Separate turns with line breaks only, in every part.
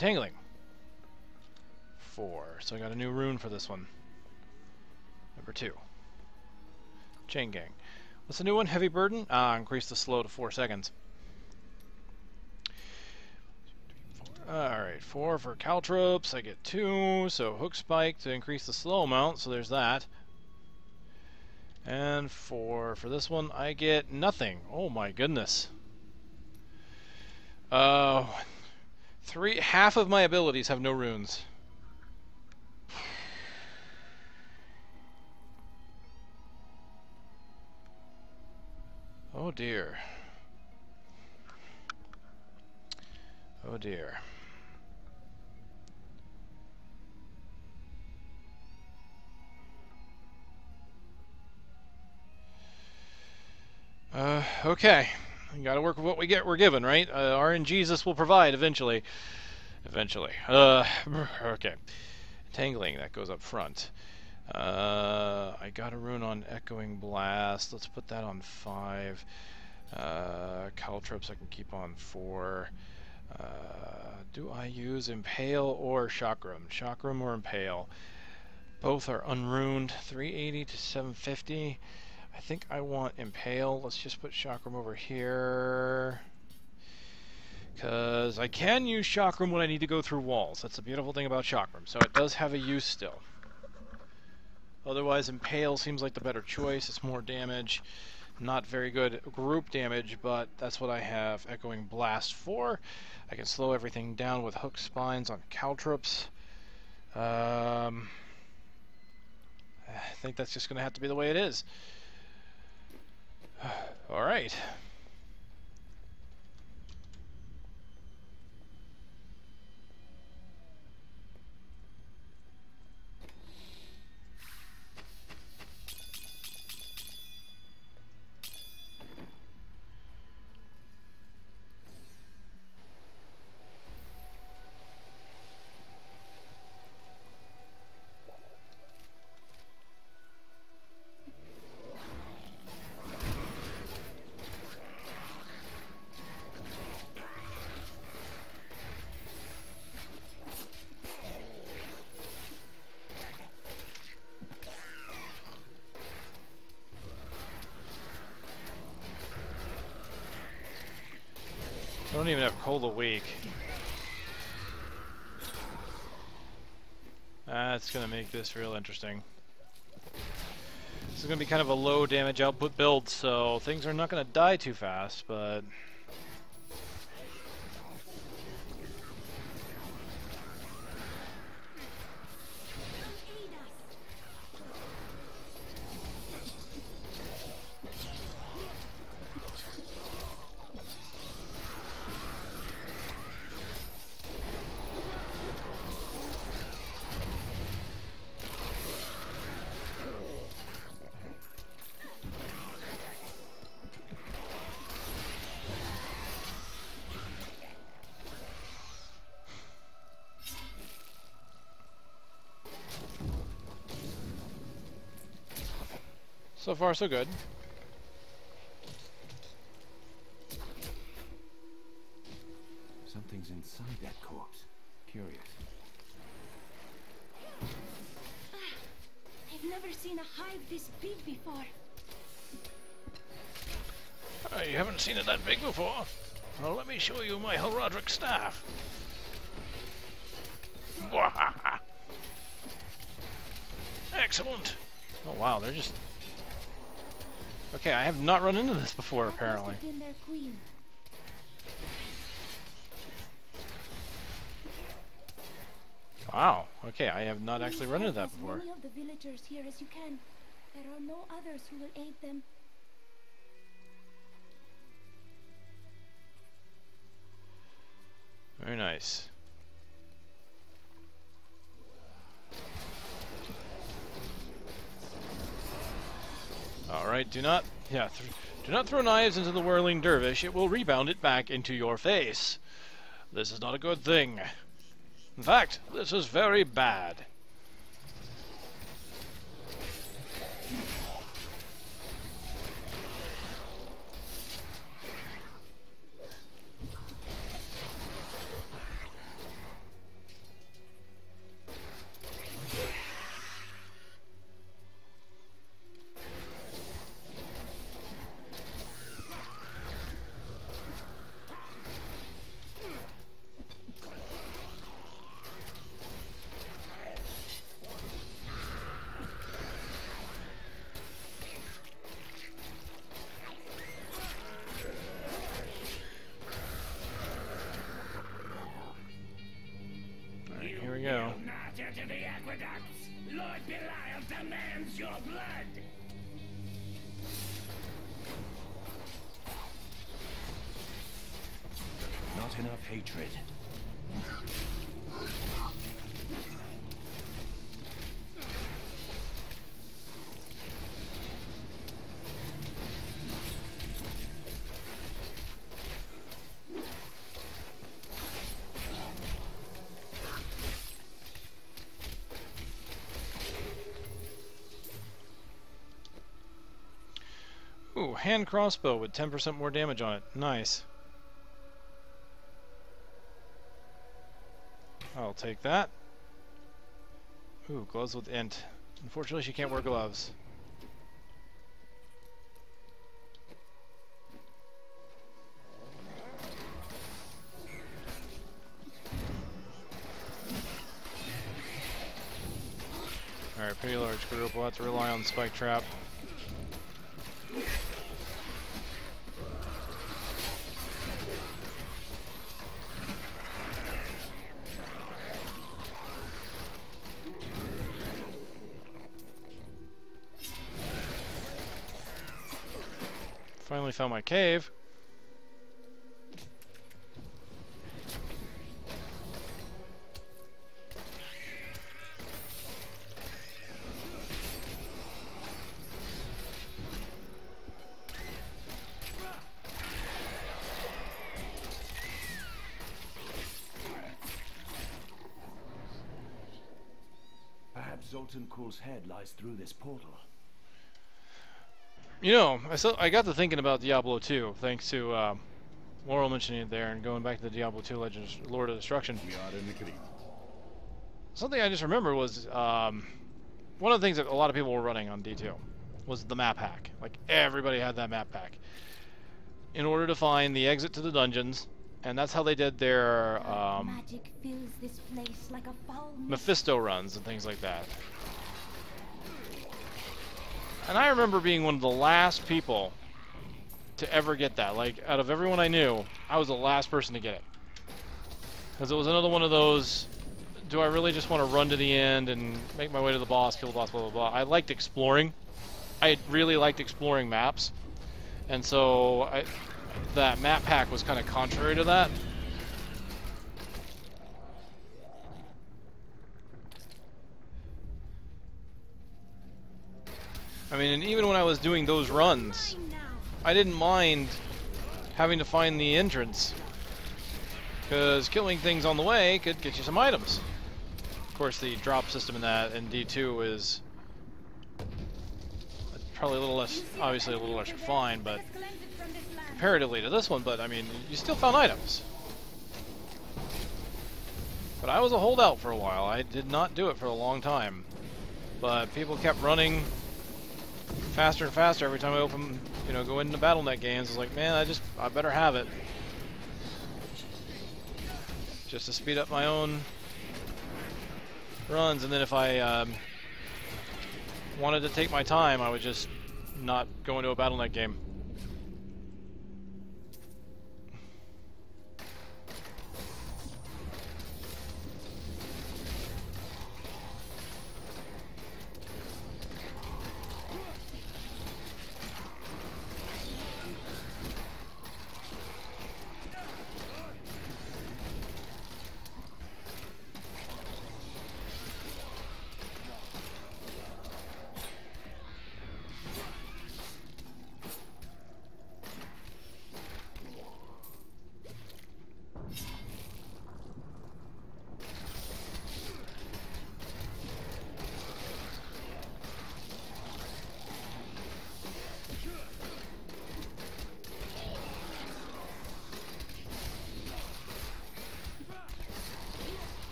Entangling. 4. So I got a new rune for this one. Number 2. Chain Gang. What's the new one? Heavy Burden? Increase the slow to 4 seconds. Alright, 4 for caltrops. I get 2. So Hook Spike to increase the slow amount. So there's that. And 4 for this one. I get nothing. Oh my goodness. Half of my abilities have no runes. Oh dear. Oh dear. Okay. You gotta work with what we're given, right? RNGesus will provide eventually. Eventually. Okay. Tangling, that goes up front. I got a rune on Echoing Blast. Let's put that on 5. Caltrops I can keep on 4. Do I use Impale or Chakram? Chakram or Impale? Both are unruned. 380 to 750. I think I want Impale. Let's just put Chakram over here. Because I can use Chakram when I need to go through walls. That's the beautiful thing about Chakram. So it does have a use still. Otherwise, Impale seems like the better choice. It's more damage. Not very good group damage, but that's what I have Echoing Blast for. I can slow everything down with Hook Spines on Caltrops. I think that's just going to have to be the way it is. Alright. I don't even have Cold a week. That's going to make this real interesting. This is going to be kind of a low damage output build, so things are not going to die too fast, but... So far, so good.
Something's inside that corpse. Curious.
I've never seen a hive this big before.
You haven't seen it that big before? Well, let me show you my Horadric staff. Excellent. Oh wow, they're just... Okay, I have not run into this before, apparently. Wow. Okay, I have not actually run into that before.
As many of the villagers here as you can. There are no others who will aid them.
Very nice. Alright, do not throw knives into the whirling dervish. It will rebound it back into your face. This is not a good thing. In fact, this is very bad. we go.
Not enter the aqueducts. Lord Belial demands your blood.
Not enough hatred.
Ooh, hand crossbow with 10% more damage on it. Nice. I'll take that. Ooh, gloves with int. Unfortunately, she can't wear gloves. Alright, pretty large group. We'll have to rely on Spike Trap. Finally found my cave.
Perhaps Zoltan Kull's head lies through this portal.
You know, I got to thinking about Diablo 2, thanks to Laurel mentioning it there, and going back to the Diablo 2 Legends Lord of Destruction. Something I just remembered was one of the things that a lot of people were running on D2 was the map hack. Like, everybody had that map hack in order to find the exit to the dungeons, and that's how they did their
Magic fills this place like a foul mist.
Mephisto runs and things like that. And I remember being one of the last people to ever get that. Like, out of everyone I knew, I was the last person to get it. Because it was another one of those, do I really just want to run to the end and make my way to the boss, kill the boss, blah, blah, blah. I liked exploring. I really liked exploring maps. And so that map pack was kind of contrary to that. I mean, and even when I was doing those runs, I didn't mind having to find the entrance, because killing things on the way could get you some items. Of course, the drop system in that in D2 is probably a little less, obviously a little less refined, but comparatively to this one, but I mean, you still found items. But I was a holdout for a while. I did not do it for a long time, but people kept running faster and faster every time I open, you know, go into BattleNet games. I was like, man, I better have it, just to speed up my own runs. And then if I wanted to take my time, I would just not go into a BattleNet game.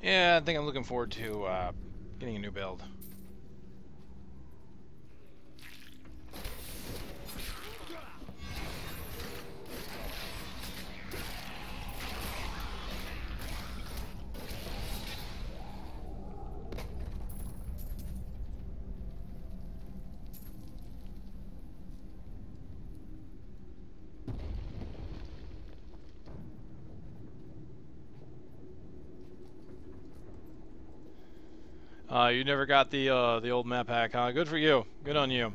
Yeah, I think I'm looking forward to getting a new build. You never got the old map hack, huh? Good for you. Good on you.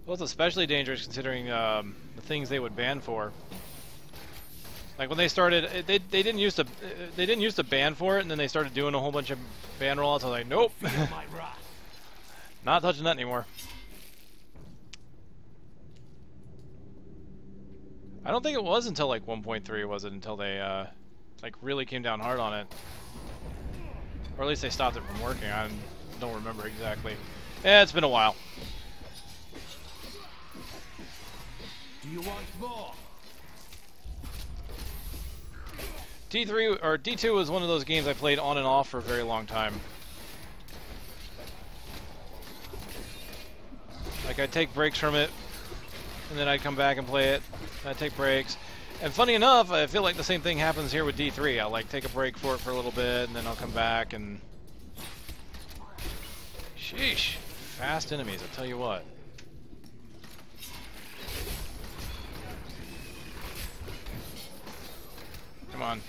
Well, it's especially dangerous considering the things they would ban for. Like when they started, they didn't used to ban for it, and then they started doing a whole bunch of ban rollouts. I was like, nope, not touching that anymore. I don't think it was until like 1.3 was it until they like really came down hard on it, or at least they stopped it from working. I don't remember exactly. Yeah, it's been a while.
Do you want more?
D3 or D2 was one of those games I played on and off for a very long time. Like I'd take breaks from it, and then I'd come back and play it. I'd take breaks. And funny enough, I feel like the same thing happens here with D3. I'll like take a break for it for a little bit, and then I'll come back and... Sheesh. Fast enemies, I'll tell you what. Come on.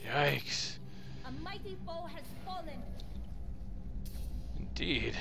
Yikes.
A mighty foe has fallen.
Indeed.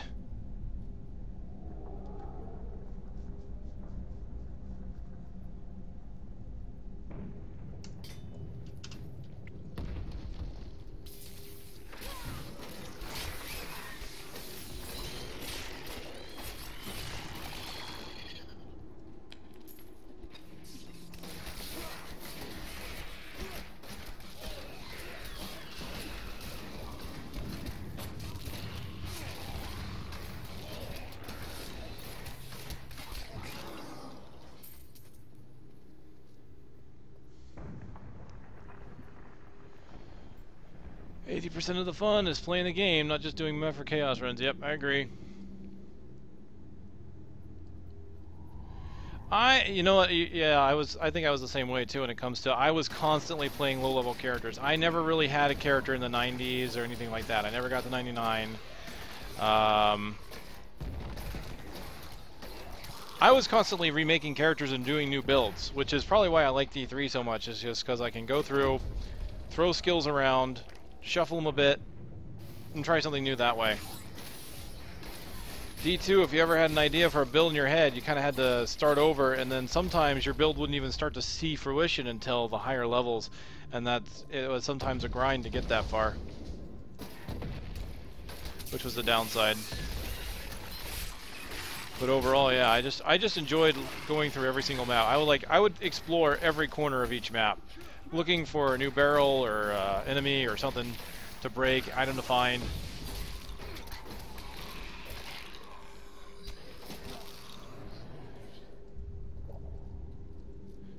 %of the fun is playing the game, not just doing meth for chaos runs. Yep, I agree. You know what? Yeah, I think I was the same way too. When it comes to, I was constantly playing low-level characters. I never really had a character in the 90s or anything like that. I never got to 99. I was constantly remaking characters and doing new builds, which is probably why I like D3 so much. Is just because I can go through, throw skills around, shuffle them a bit, and try something new that way. D2, if you ever had an idea for a build in your head, you kind of had to start over, and then sometimes your build wouldn't even start to see fruition until the higher levels, and it was sometimes a grind to get that far, which was the downside. But overall, yeah, I just enjoyed going through every single map. I would explore every corner of each map, looking for a new barrel or enemy or something to break, item to find.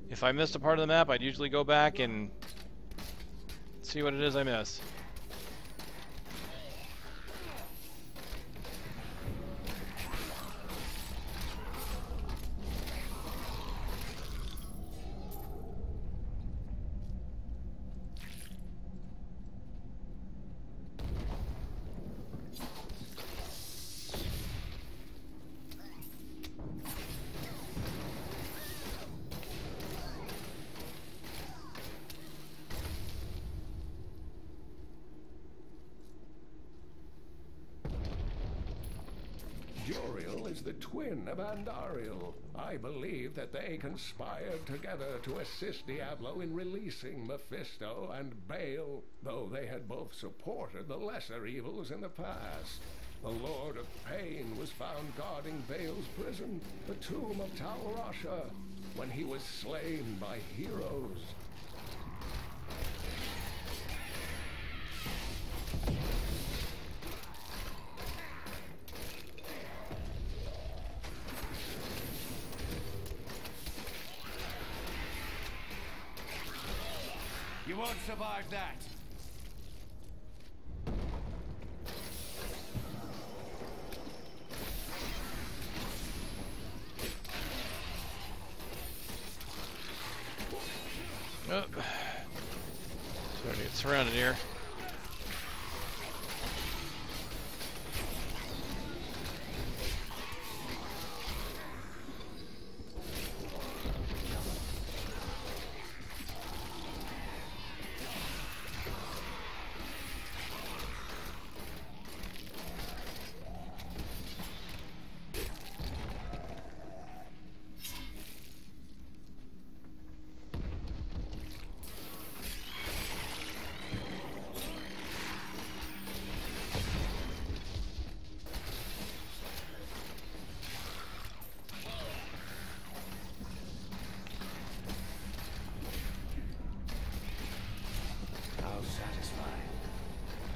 If I missed a part of the map, I'd usually go back and see what it is I missed.
The twin of Andariel. I believe that they conspired together to assist Diablo in releasing Mephisto and Baal, though they had both supported the lesser evils in the past. The Lord of Pain was found guarding Baal's prison, the tomb of Tal Rasha, when he was slain by heroes.
You won't survive that.
surrounded here.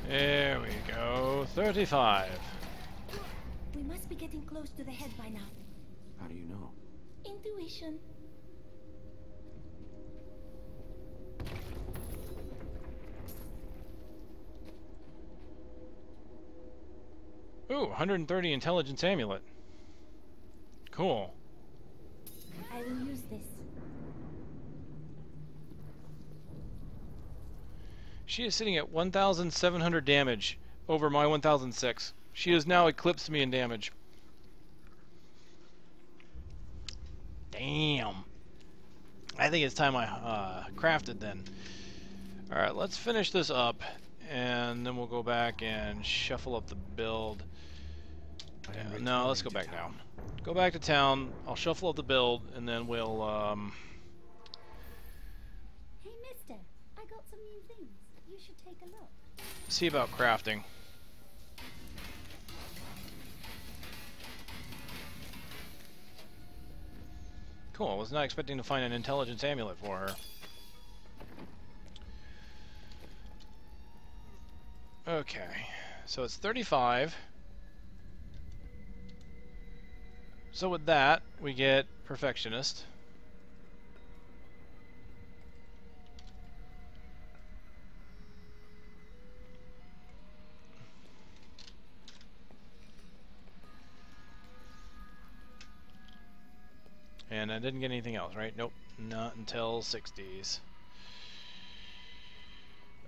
There we go, 35.
We must be getting close to the head by now.
How do you know?
Intuition.
Ooh, 130 intelligence amulet. Cool.
I will use this.
She is sitting at 1,700 damage over my 1,006. She has now eclipsed me in damage. Damn. I think it's time I crafted then. Alright, let's finish this up, and then we'll go back and shuffle up the build. No, let's go back now. Go back to town, I'll shuffle up the build, and then we'll,
Hey, mister. I got some new things. You should take a look.
see about crafting. Cool, I was not expecting to find an intelligence amulet for her. Okay, so it's 35. So with that, we get Perfectionist. And I didn't get anything else, right? Nope, not until 60s.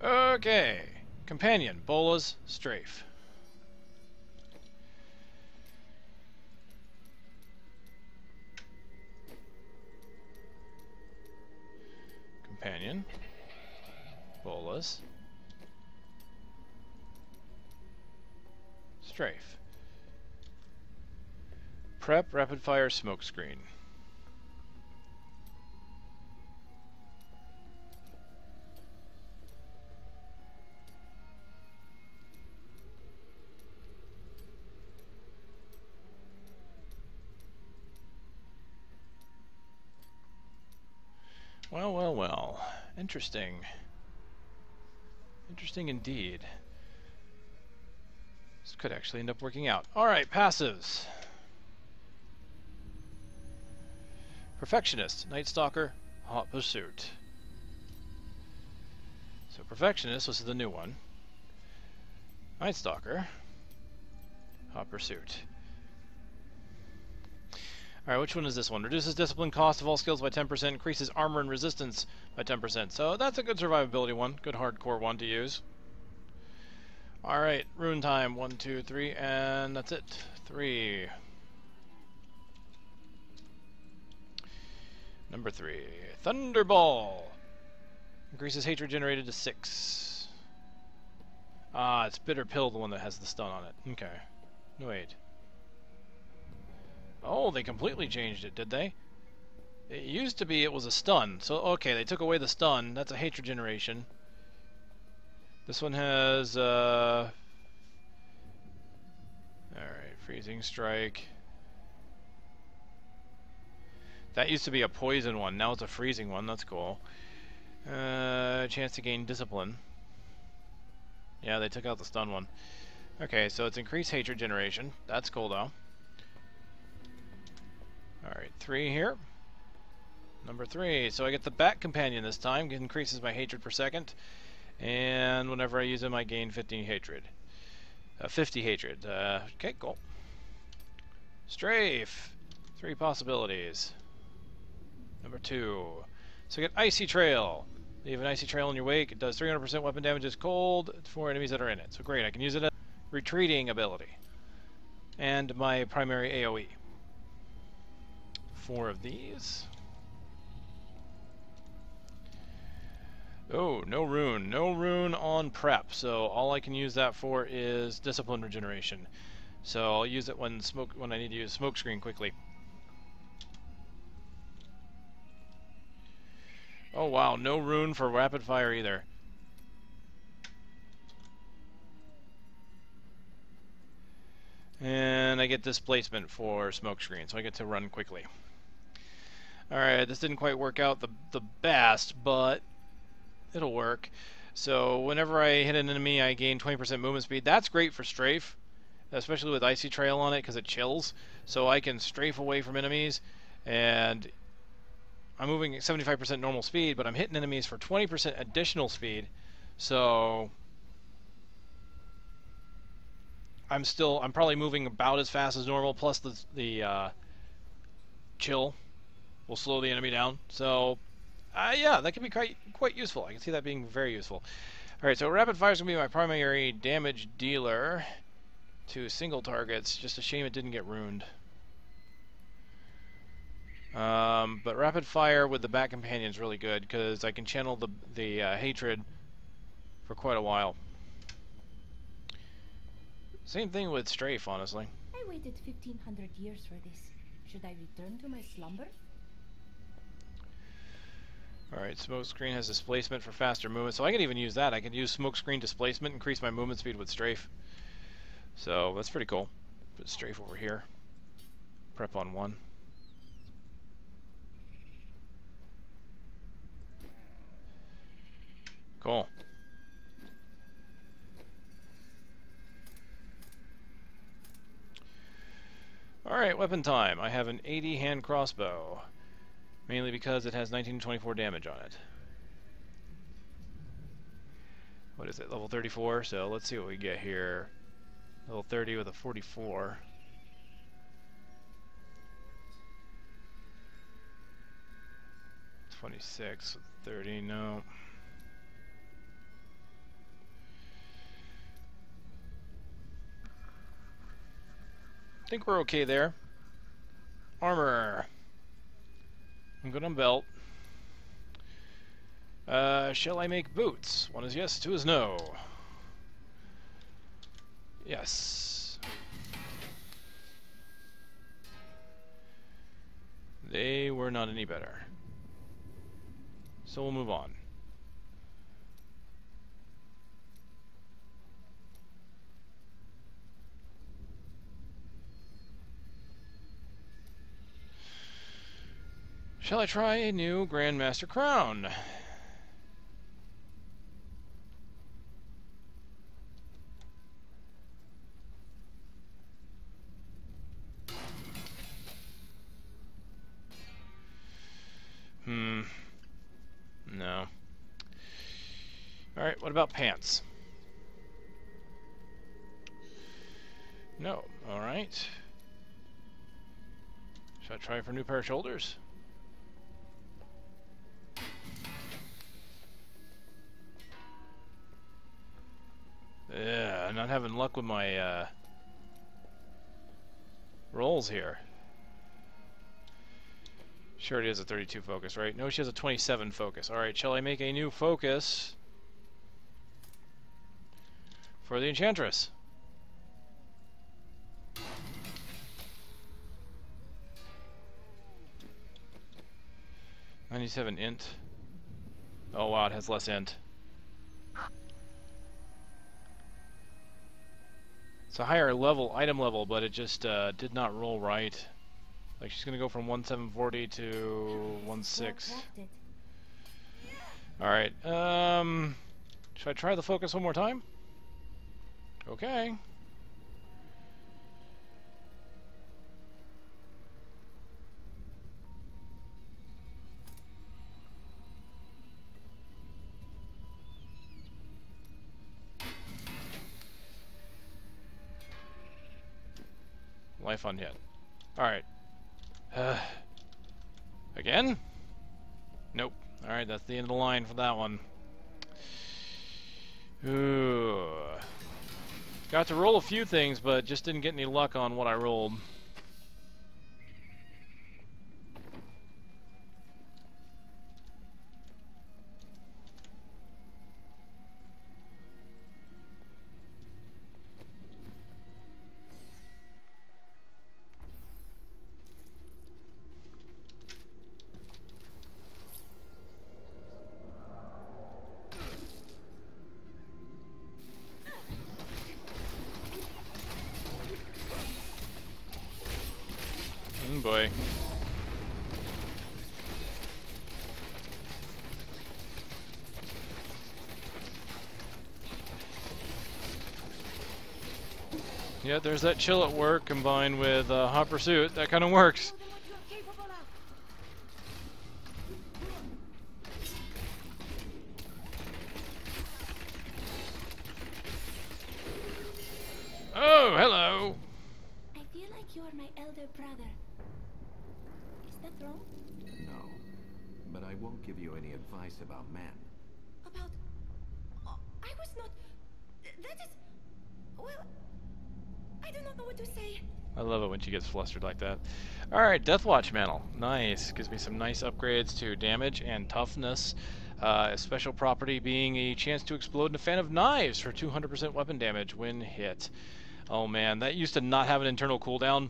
Okay, Companion, Bolas, Strafe. Companion, Bolas, Strafe. Prep, Rapid Fire, Smokescreen. Well, well, well. Interesting. Interesting indeed. This could actually end up working out. Alright, passives. Perfectionist, Night Stalker, Hot Pursuit. So Perfectionist, this is the new one. Night Stalker, Hot Pursuit. Alright, which one is this one? Reduces discipline cost of all skills by 10%, increases armor and resistance by 10%. So that's a good survivability one, good hardcore one to use. Alright, rune time, 1, 2, 3, and that's it. 3. Number 3, Thunderball. Increases hatred generated to 6. Ah, it's Bitter Pill, the one that has the stun on it. Okay. Wait. Oh, they completely changed it, did they? It used to be it was a stun. So, okay, they took away the stun. That's a hatred generation. This one has, alright, Freezing Strike. That used to be a poison one. Now it's a freezing one. That's cool. Chance to gain discipline. Yeah, they took out the stun one. Okay, so it's increased hatred generation. That's cool, though. Alright, 3 here. Number 3. So I get the Bat Companion this time. It increases my hatred per second. And whenever I use him, I gain 50 hatred. 50 hatred. Okay, cool. Strafe. 3 possibilities. Number 2. So I get Icy Trail. Leave an icy trail in your wake. It does 300% weapon damage as cold for enemies that are in it. So great, I can use it as a retreating ability. And my primary AoE. 4 of these. Oh, no rune. No rune on prep. So all I can use that for is discipline regeneration. So I'll use it when I need to use smoke screen quickly. Oh wow, no rune for rapid fire either. And I get displacement for smoke screen, so I get to run quickly. Alright, this didn't quite work out the best, but it'll work. So whenever I hit an enemy, I gain 20% movement speed. That's great for strafe, especially with Icy Trail on it, because it chills. So I can strafe away from enemies, and I'm moving at 75% normal speed, but I'm hitting enemies for 20% additional speed. So I'm probably moving about as fast as normal, plus the chill will slow the enemy down. So yeah, that can be quite useful. I can see that being very useful. Alright, so rapid fire is going to be my primary damage dealer to single targets. Just a shame it didn't get ruined. But rapid fire with the Bat Companion is really good because I can channel the hatred for quite a while. Same thing with strafe, honestly.
I waited 1500 years for this. Should I return to my slumber?
Alright, smoke screen has displacement for faster movement, so I can even use that. I can use smoke screen displacement, increase my movement speed with strafe. So that's pretty cool. Put strafe over here. Prep on 1. Cool. Alright, weapon time. I have an 80 hand crossbow. Mainly because it has 1924 damage on it. What is it? Level 34? So let's see what we get here. Level 30 with a 44. .26 with 30, no. I think we're okay there. Armor. I'm good on belt. Shall I make boots? 1 is yes, 2 is no. Yes. They were not any better. So we'll move on. Shall I try a new Grandmaster Crown? No. Alright, what about pants? No. Alright. Should I try for a new pair of shoulders? Yeah, I'm not having luck with my rolls here. Sure, it is a 32 focus, right? No, she has a 27 focus. Alright, shall I make a new focus for the Enchantress? .97 int. Oh wow, it has less int. It's a higher level, item level, but it just did not roll right. Like she's gonna go from 1740 to 16. Alright, should I try the focus one more time? Okay. Life on hit. Alright. Again? Nope. Alright, that's the end of the line for that one. Ooh. Got to roll a few things, but just didn't get any luck on what I rolled. Boy. Yeah, there's that chill at work combined with hot pursuit. That kind of works. Oh, hello.
I feel like you're my elder brother. Is that wrong?
No, but I won't give you any advice about men.
About... Oh, I was not... That is... Well... I do not know what to say.
I love it when she gets flustered like that. Alright, Deathwatch Mantle. Nice. Gives me some nice upgrades to damage and toughness. A special property being a chance to explode in a fan of knives for 200% weapon damage when hit. Oh man, that used to not have an internal cooldown.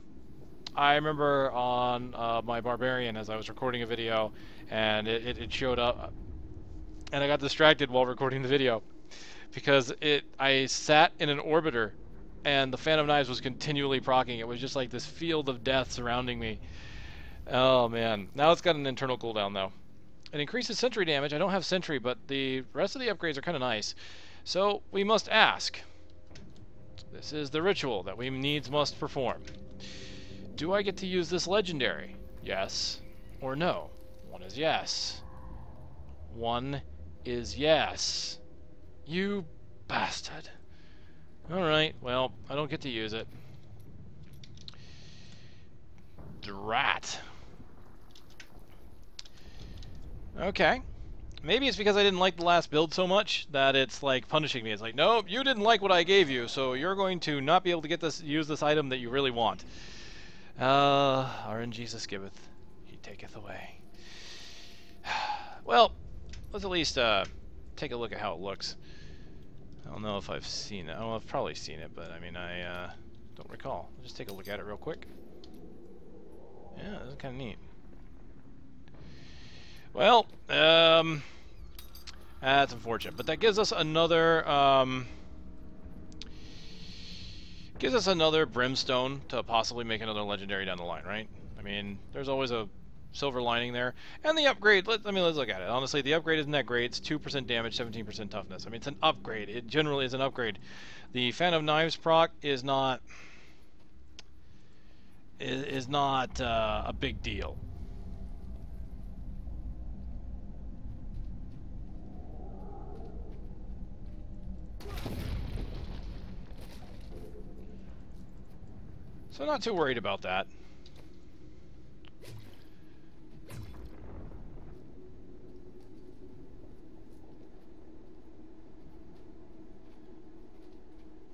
I remember on my Barbarian as I was recording a video, and it showed up, and I got distracted while recording the video because I sat in an orbiter, and the Phantom Knives was continually proccing. It was just like this field of death surrounding me. Oh man, now it's got an internal cooldown though. It increases sentry damage. I don't have sentry, but the rest of the upgrades are kind of nice. So we must ask. This is the ritual that we needs must perform. Do I get to use this legendary? Yes or no? One is yes. One is yes. You bastard. Alright, well, I don't get to use it. Drat. Okay. Maybe it's because I didn't like the last build so much that it's like punishing me. It's like, nope, you didn't like what I gave you, so you're going to not be able to get this, use this item that you really want. RNGesus giveth, he taketh away. Well, let's at least take a look at how it looks. I don't know if I've seen it. Oh, I've probably seen it, but I mean, I don't recall. I'll just take a look at it real quick. Yeah, this is kind of neat. Well, that's unfortunate, but that gives us another brimstone to possibly make another legendary down the line, right? I mean, there's always a silver lining there. And the upgrade, let's look at it. Honestly, the upgrade isn't that great. It's 2% damage, 17% toughness. I mean, it's an upgrade. It generally is an upgrade. The Phantom Knives proc is not a big deal. So not too worried about that.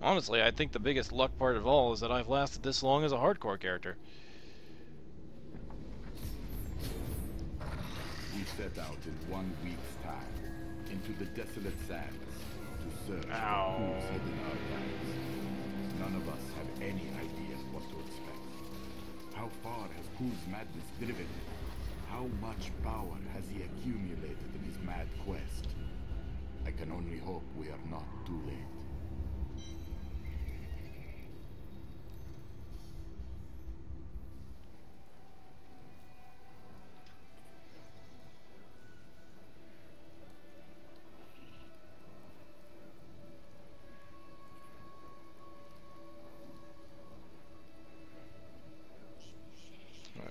Honestly, I think the biggest luck part of all is that I've lasted this long as a hardcore character.
We set out in 1 week's time into the desolate sands to search for who's hidden our lands. None of us had any idea what to expect. How far has Who's madness driven him? How much power has he accumulated in his mad quest? I can only hope we are not too late.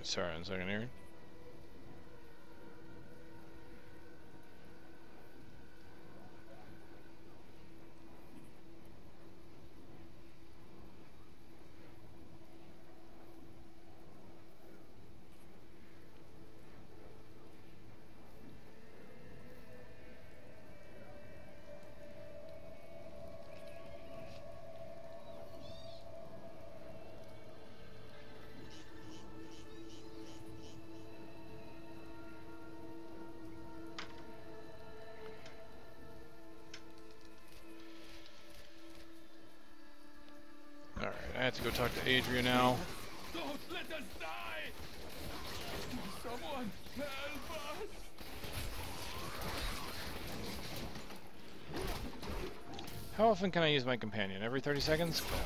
Sorry, 1 second here. have to go talk to Adria now.
Don't let us die! Someone help us!
How often can I use my companion? Every 30 seconds? Cool.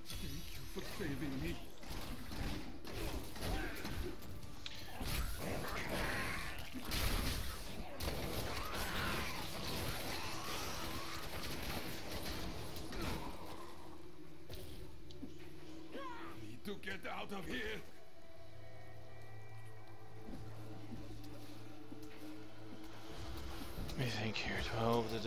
Thank you for saving me. Need to get out of here.
Let me think here. 12.
Save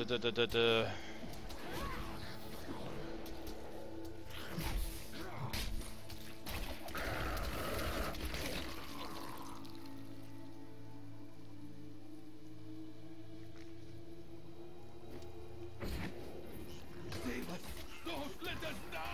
us. Don't let us die.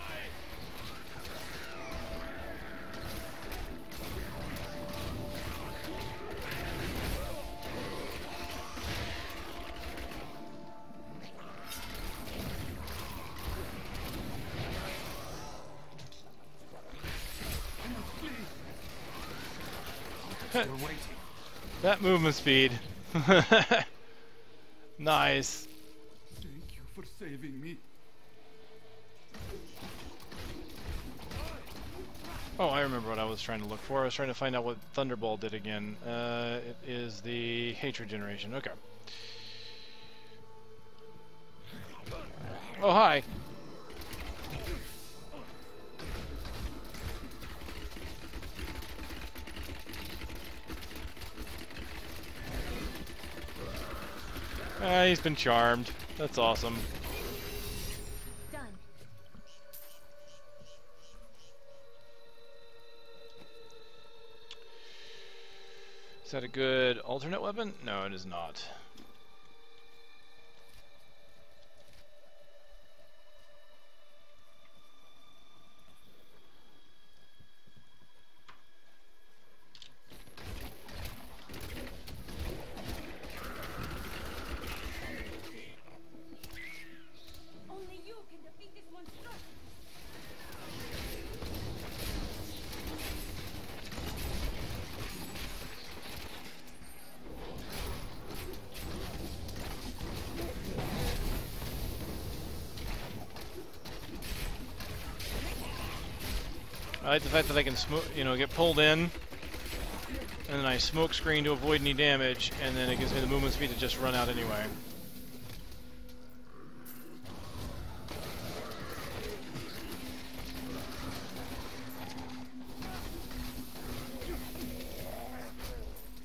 We're waiting.
That movement speed. Nice.
Thank you for saving me.
Oh, I remember what I was trying to look for. I was trying to find out what Thunderball did again. It is the hatred generation. Okay. Oh, hi. He's been charmed. That's awesome.
Done.
Is that a good alternate weapon? No, it is not.
Only you can defeat this monstrosity.
I like the fact that I can get pulled in, and then I smoke screen to avoid any damage, and then it gives me the movement speed to just run out anyway.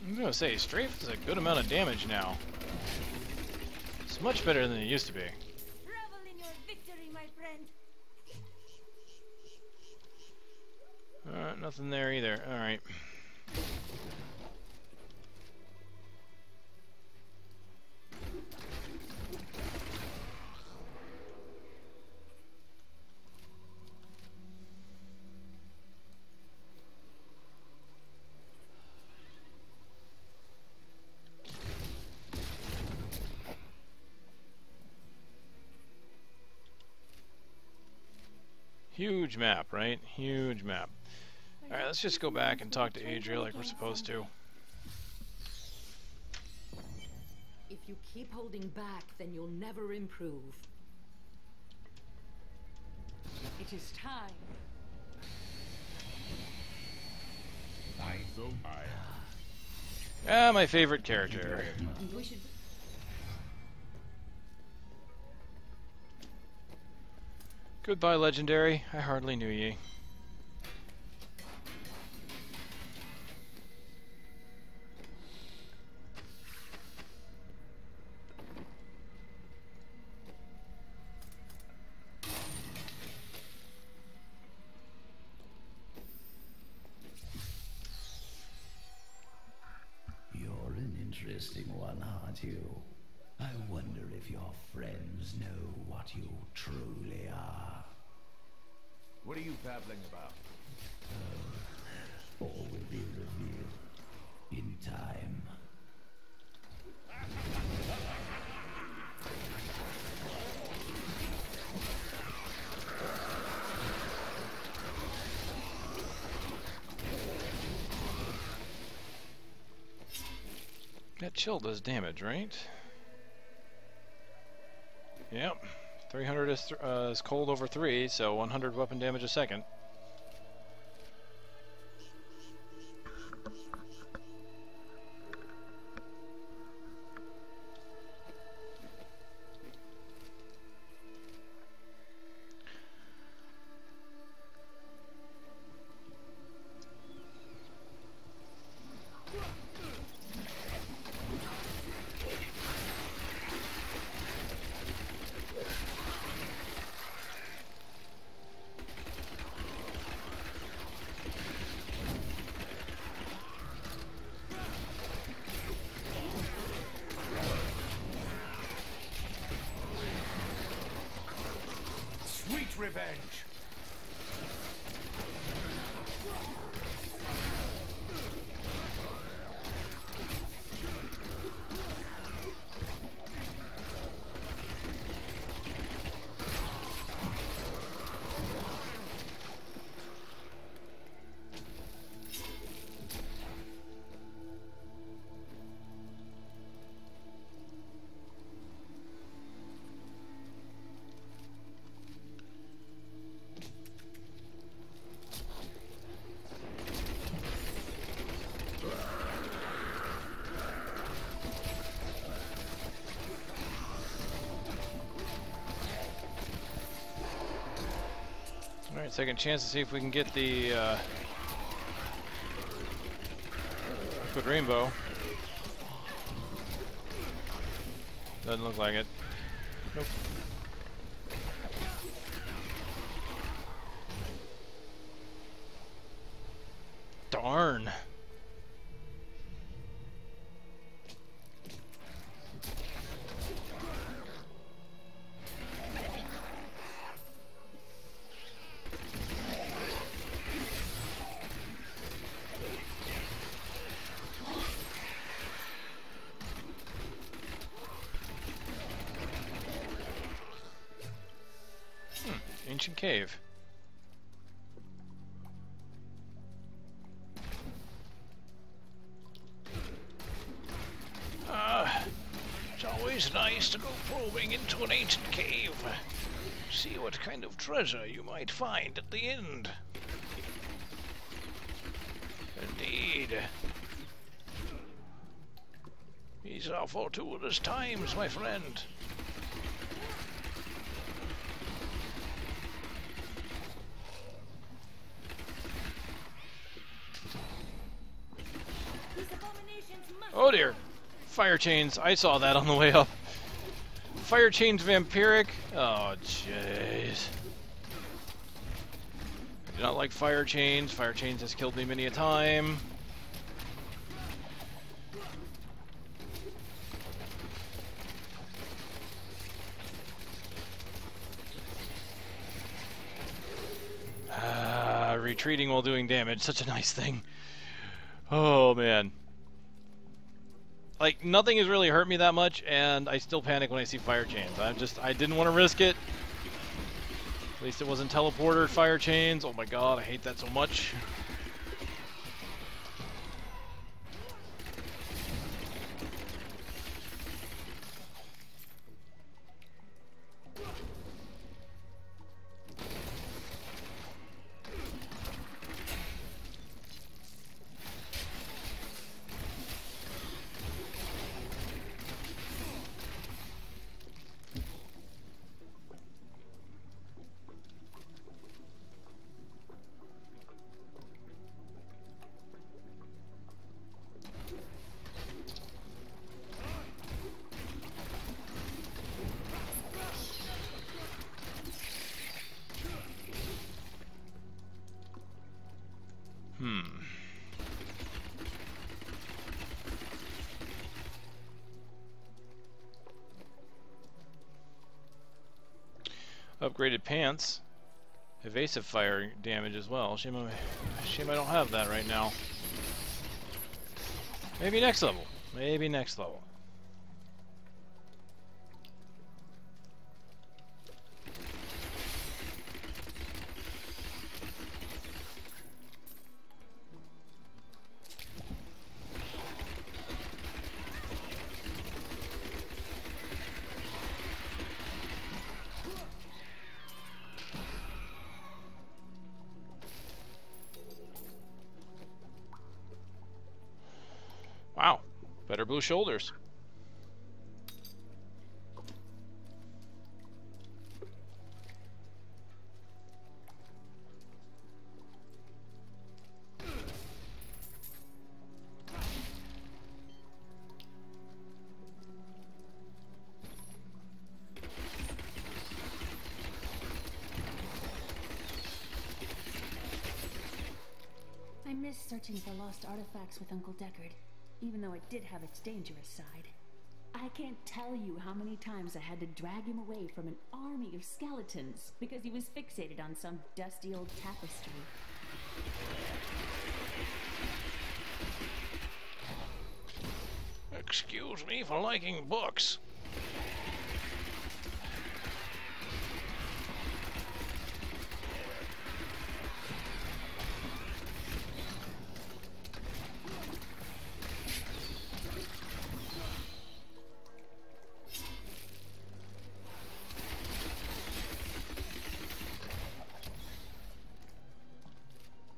I'm gonna say, strafe is a good amount of damage now. It's much better than it used to be.
Revel in your victory, my friend.
Nothing there either. Alright. Huge map, right? Huge map. Alright, let's just go back and talk to Adria like we're supposed to.
If you keep holding back, then you'll never improve. It is time.
My favorite character.
We should.
Goodbye, Legendary. I hardly knew ye.
You're an interesting one, aren't you? I wonder if your friends know what you truly are.
What are you babbling about?
All will be revealed in time.
chill does damage, right? Yep. 300 is cold over 3, so 100 weapon damage a second.
Revenge.
Alright, second chance to see if we can get the Liquid Rainbow. Doesn't look like it. Nope. Darn. Ancient cave. It's always nice to go probing into an ancient cave. See what kind of treasure you might find at the end. Indeed. These are fortuitous times, my friend. Oh dear. Fire chains. I saw that on the way up. Fire chains vampiric. Oh jeez. I do not like fire chains. Fire chains has killed me many a time. Retreating while doing damage. Such a nice thing. Oh man. Like, nothing has really hurt me that much, and I still panic when I see fire chains. I didn't want to risk it. At least it wasn't teleporter fire chains. Oh my god, I hate that so much. Upgraded pants. Evasive fire damage as well. Shame I don't have that right now. Maybe next level. Maybe next level. Better blue shoulders.
I miss searching for lost artifacts with Uncle Deckard, even though it did have its dangerous side. I can't tell you how many times I had to drag him away from an army of skeletons because he was fixated on some dusty old tapestry.
Excuse me for liking books.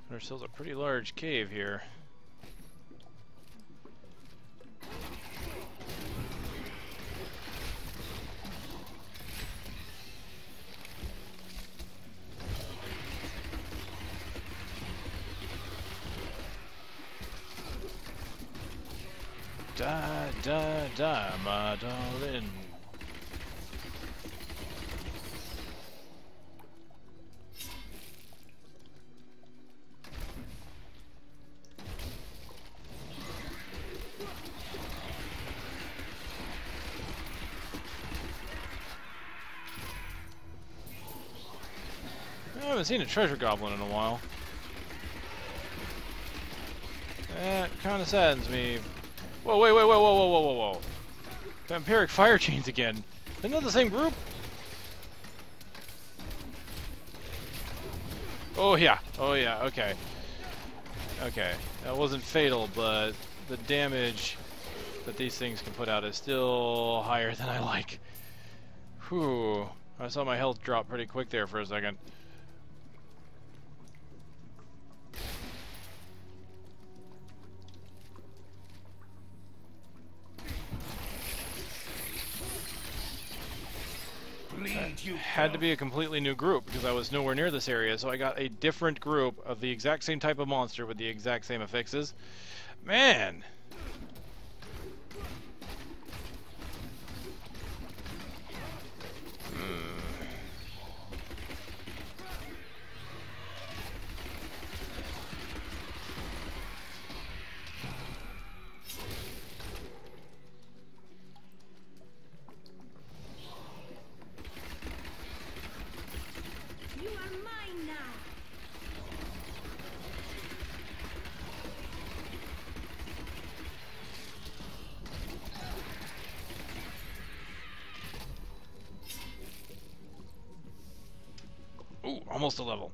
There's still a pretty large cave here. Die, die, die, my darling. I haven't seen a treasure goblin in a while. That kind of saddens me. Whoa, wait, wait, whoa, whoa, whoa, whoa, whoa, whoa. Vampiric fire chains again. Isn't that the same group? Oh, yeah. Oh, yeah, okay. Okay. That wasn't fatal, but the damage that these things can put out is still higher than I like. Whew. I saw my health drop pretty quick there for a second. Had to be a completely new group because I was nowhere near this area, so I got a different group of the exact same type of monster with the exact same affixes. Man! Ooh, almost a level.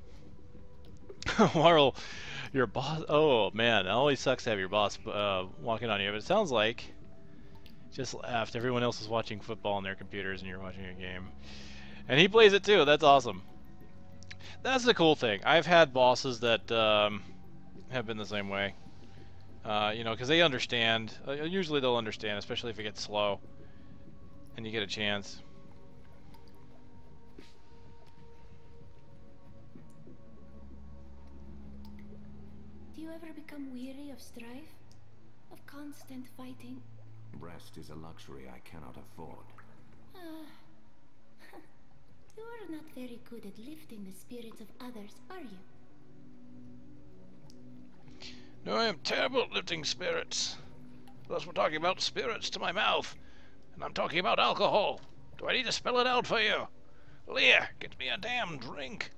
While your boss... Oh, man, it always sucks to have your boss walking on you, but it sounds like... Just left. Everyone else is watching football on their computers and you're watching a game. And he plays it too. That's awesome. That's the cool thing. I've had bosses that have been the same way. You know, because they understand. Usually they'll understand, especially if it gets slow. And you get a chance.
Do you ever become weary of strife? Of constant fighting?
Rest is a luxury I cannot afford.
You are not very good at lifting the spirits of others, are you?
No, I am terrible at lifting spirits. Plus we're talking about spirits to my mouth. And I'm talking about alcohol. Do I need to spell it out for you? Leah, get me a damn drink.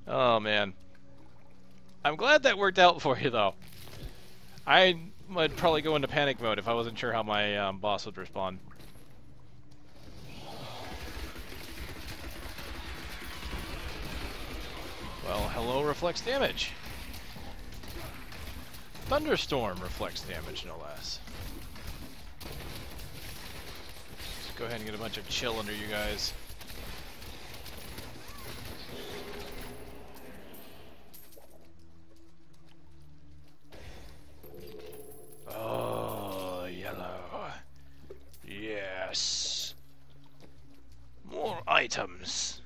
Oh, man. I'm glad that worked out for you, though. I would probably go into panic mode if I wasn't sure how my boss would respond. Well, hello, reflects damage. Thunderstorm reflects damage, no less. Let's go ahead and get a bunch of chill under you guys. items.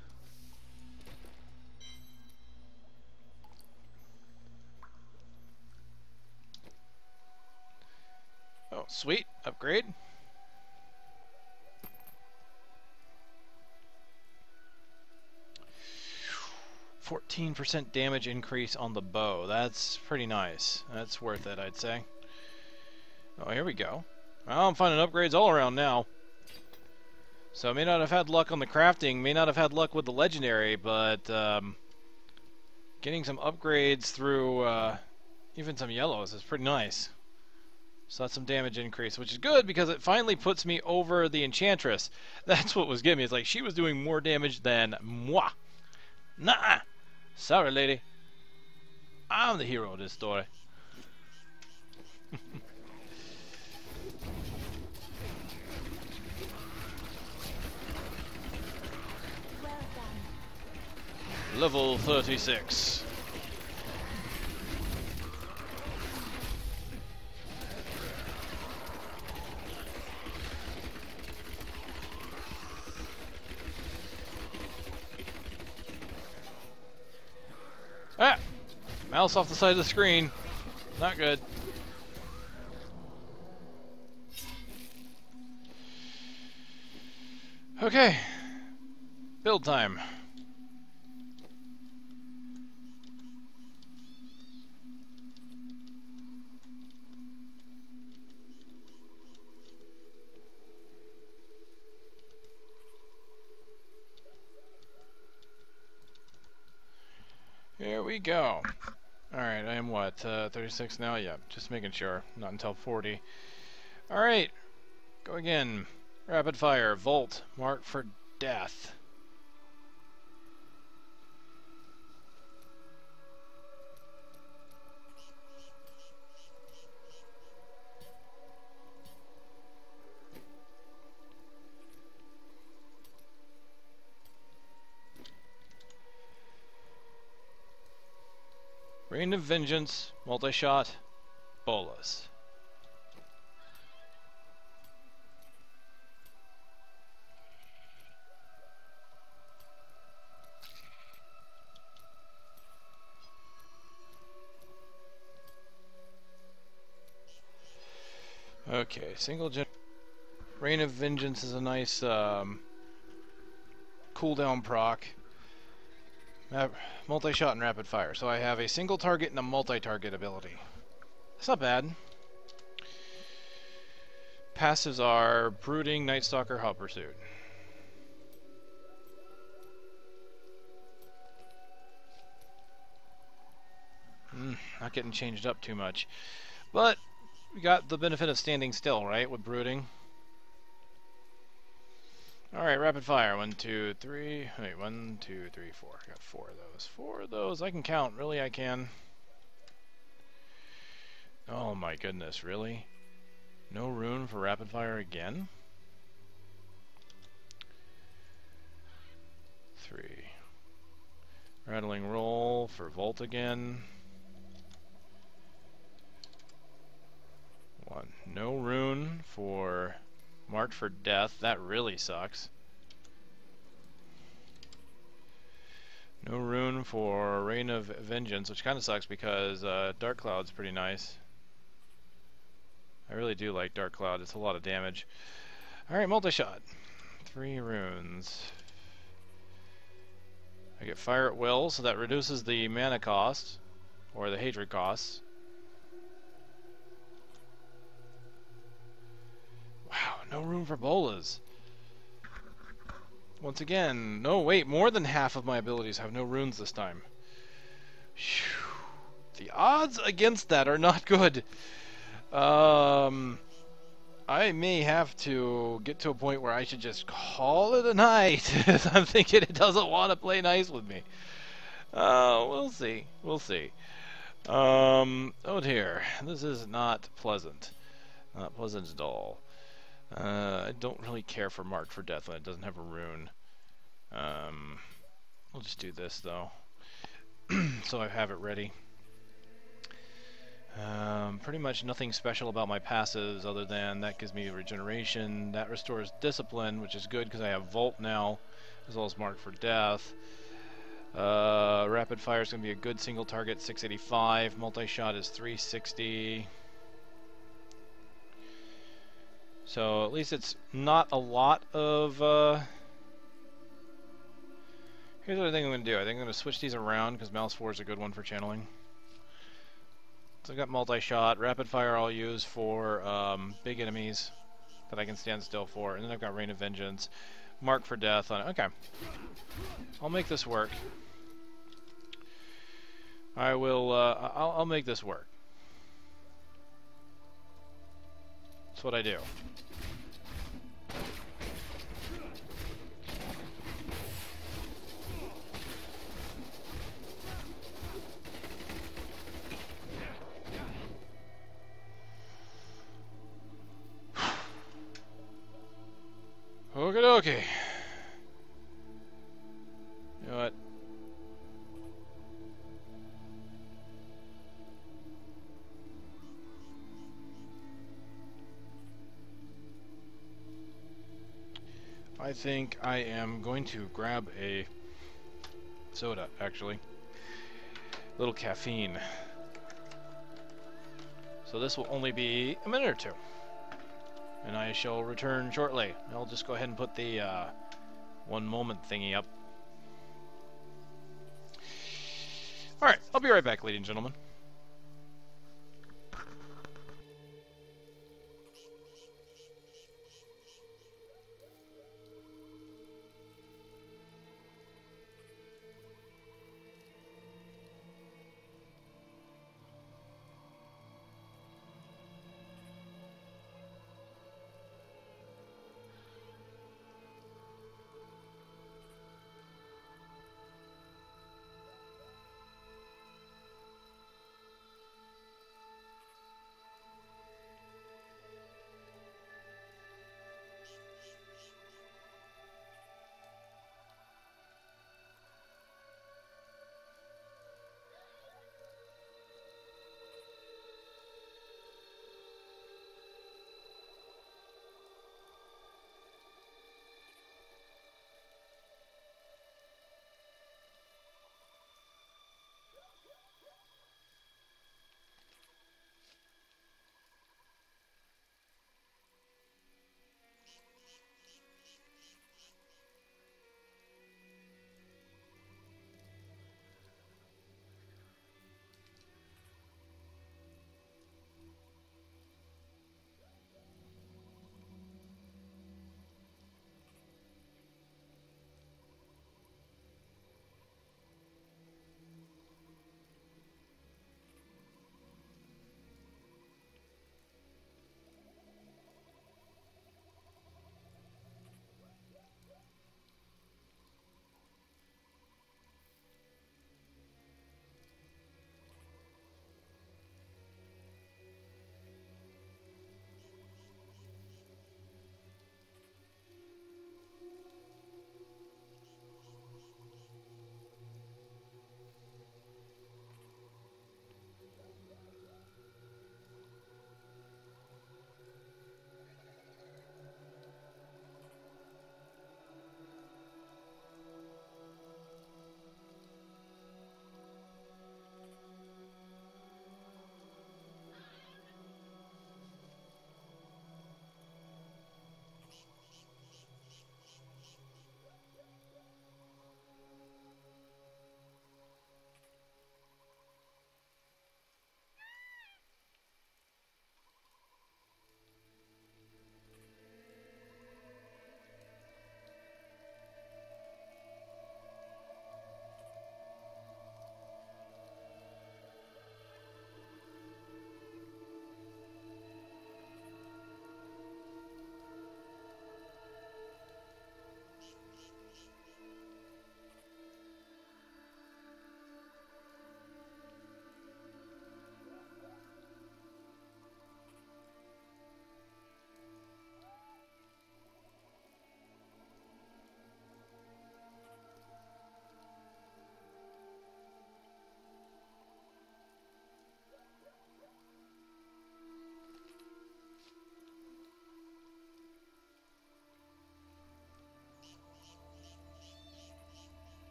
Oh, sweet. Upgrade. 14% damage increase on the bow. That's pretty nice. That's worth it, I'd say. Oh, here we go. Well, I'm finding upgrades all around now. So I may not have had luck on the crafting, may not have had luck with the legendary, but getting some upgrades through even some yellows is pretty nice. So that's some damage increase, which is good because it finally puts me over the Enchantress. That's what was getting me. It's like she was doing more damage than moi. Nah. Sorry, lady. I'm the hero of this story.
Well done.
Level 36. Ah! Mouse off the side of the screen. Not good. Okay. Build time. Here we go. Alright, I am what, 36 now? Yeah, just making sure. Not until 40. Alright, go again. Rapid fire, Volt, mark for death. Rain of Vengeance, multi-shot, bolus. Okay, single gen. Rain of Vengeance is a nice cooldown proc. Multi-shot and rapid fire. So I have a single target and a multi-target ability. It's not bad. Passives are Brooding, Night Stalker, Hot Pursuit. Not getting changed up too much. But we got the benefit of standing still, right, with Brooding. Alright, rapid fire. 1, 2, 3. Wait, 1, 2, 3, 4. I got 4 of those. 4 of those. I can count. Really, I can. Oh my goodness, really? No rune for rapid fire again? 3. Rattling roll for Volt again. 1. No rune for Marked for Death. That really sucks. No rune for Rain of Vengeance, which kind of sucks because Dark Cloud's pretty nice. I really do like Dark Cloud. It's a lot of damage. Alright, multi-shot. 3 runes. I get Fire at Will, so that reduces the mana cost, or the hatred costs. Wow, no room for bolas. Once again, no, wait, more than half of my abilities have no runes this time. Whew. The odds against that are not good. I may have to get to a point where I should just call it a night. I'm thinking it doesn't want to play nice with me. We'll see. We'll see. Oh dear. This is not pleasant. Not pleasant at all. I don't really care for Marked for Death when it doesn't have a rune. We'll just do this though. So I have it ready. Pretty much nothing special about my passives other than that gives me regeneration. That restores discipline, which is good because I have Volt now, as well as Mark for Death. Rapid Fire is going to be a good single target, 685. Multi-shot is 360. So at least it's not a lot of... Here's what I think I'm going to do. I think I'm going to switch these around because Mouse 4 is a good one for channeling. So I've got multi-shot. Rapid Fire I'll use for big enemies that I can stand still for. And then I've got Rain of Vengeance. Mark for Death on it. Okay. I'll make this work. I will, I'll make this work. That's what I do. Okie dokie. You know what? I think I am going to grab a soda, actually. A little caffeine. So this will only be a minute or two. And I shall return shortly. I'll just go ahead and put the 1 moment thingy up. Alright, I'll be right back, ladies and gentlemen.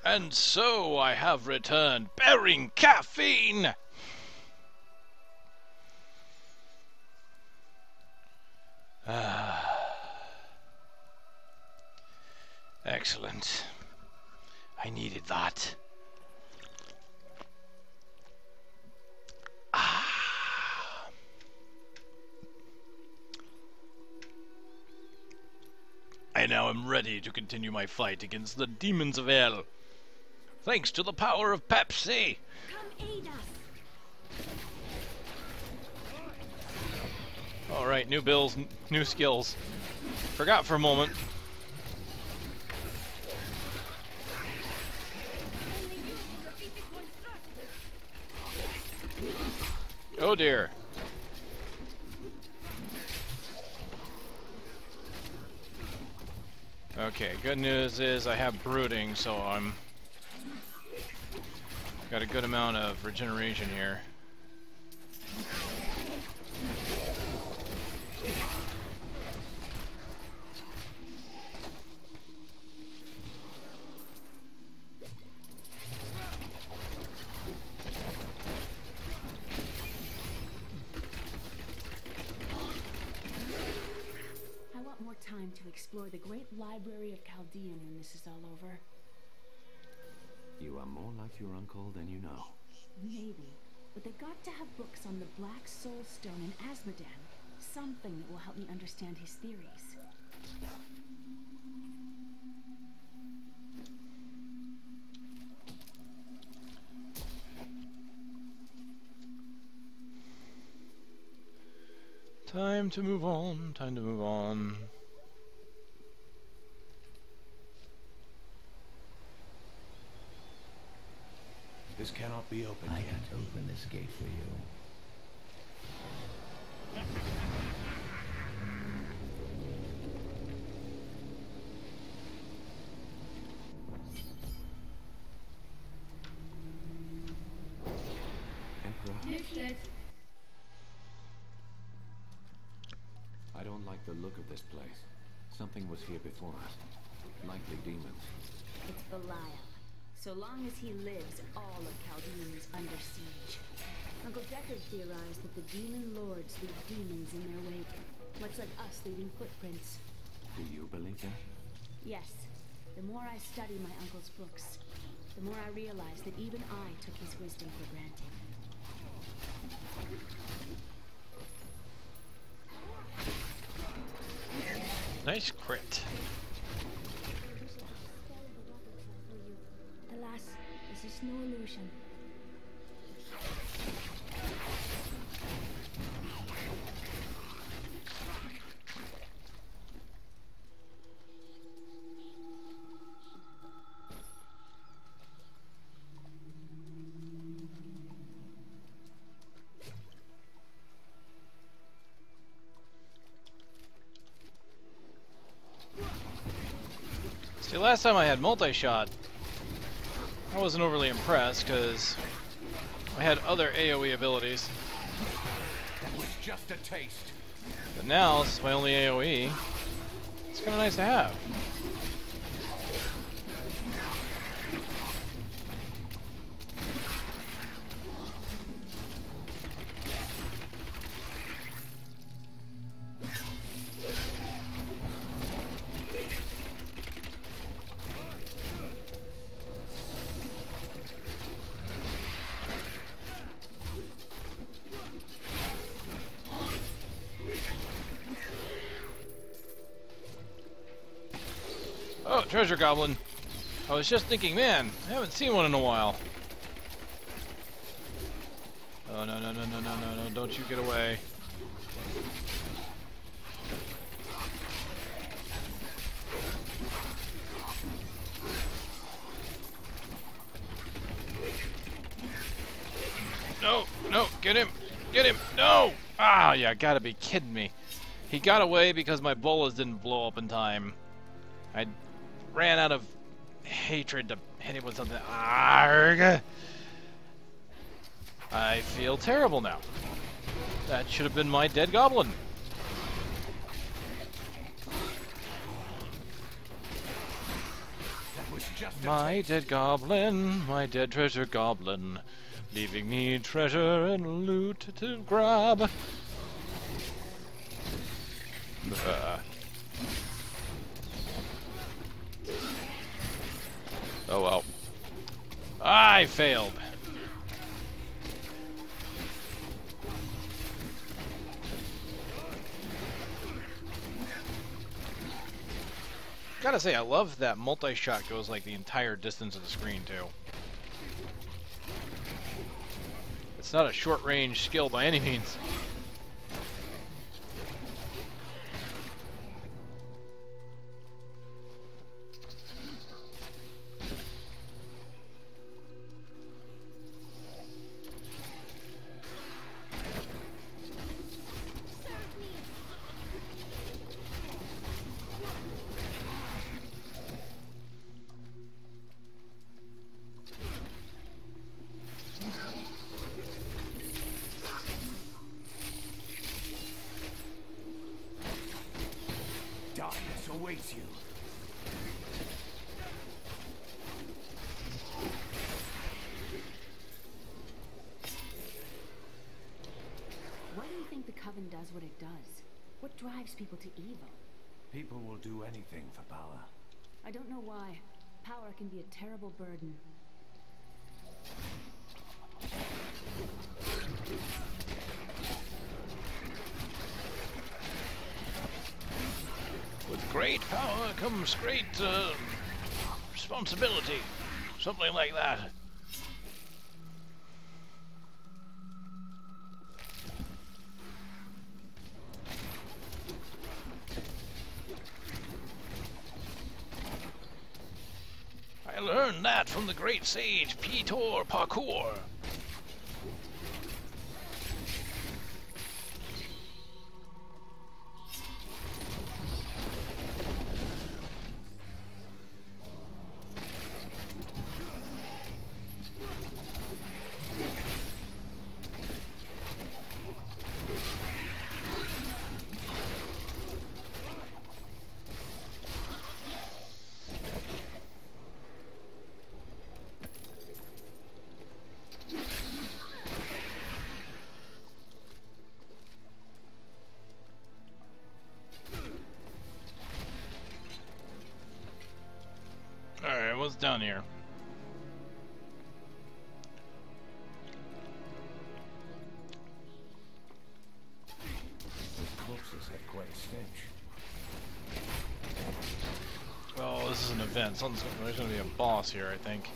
And so I have returned, bearing caffeine! Excellent. I needed that. I now am ready to continue my fight against the demons of hell. Thanks to the power of Pepsi!
Come aid us!
Alright, new bills, new skills. Forgot for a moment. Oh dear. Okay, good news is I have brooding, so I'm got a good amount of regeneration here.
Time to explore the great library of Chaldean when this is all over.
You are more like your uncle than you know.
Maybe, but they've got to have books on the Black Soul Stone in Asmodan. Something that will help me understand his theories.
Time to move on, time to move on.
This cannot be opened.
I can't open this gate for you.
Emperor? I don't like the look of this place. Something was here before us. Likely demons.
It's Belial. So long as he lives, all of Chaldean is under siege. Uncle Deckard theorized that the demon lords leave demons in their wake, much like us leaving footprints.
Do you believe that?
Yes. The more I study my uncle's books, the more I realize that even I took his wisdom for granted.
Nice crit.
Alas, this is no illusion.
See, last time I had multi-shot, I wasn't overly impressed because I had other AoE abilities.
That was just a taste.
But now, this is my only AoE. It's kind of nice to have. Oh, treasure goblin. I was just thinking, man, I haven't seen one in a while. Oh, no, no, no, no, no, no, no, don't you get away. No, no, get him, no! Ah, yeah, gotta be kidding me. He got away because my bolas didn't blow up in time. I ran out of hatred to hit him with something. Arrgh. I feel terrible now. That should have been my dead goblin.
That was just
My dead goblin, my dead treasure goblin, leaving me treasure and loot to grab. Oh well. I failed. Gotta say, I love that multi-shot goes like the entire distance of the screen too. It's not a short-range skill by any means.
Darkness awaits you.
Why do you think the Coven does what it does? What drives people to evil?
People will do anything for power.
I don't know why. Power can be a terrible burden.
With great power comes great responsibility. Something like that. I learned that from the great sage Peter Parkour. Alright, what's down here?
The corpses have quite a stench.
Oh, this is an event. There's going to be a boss here, I think.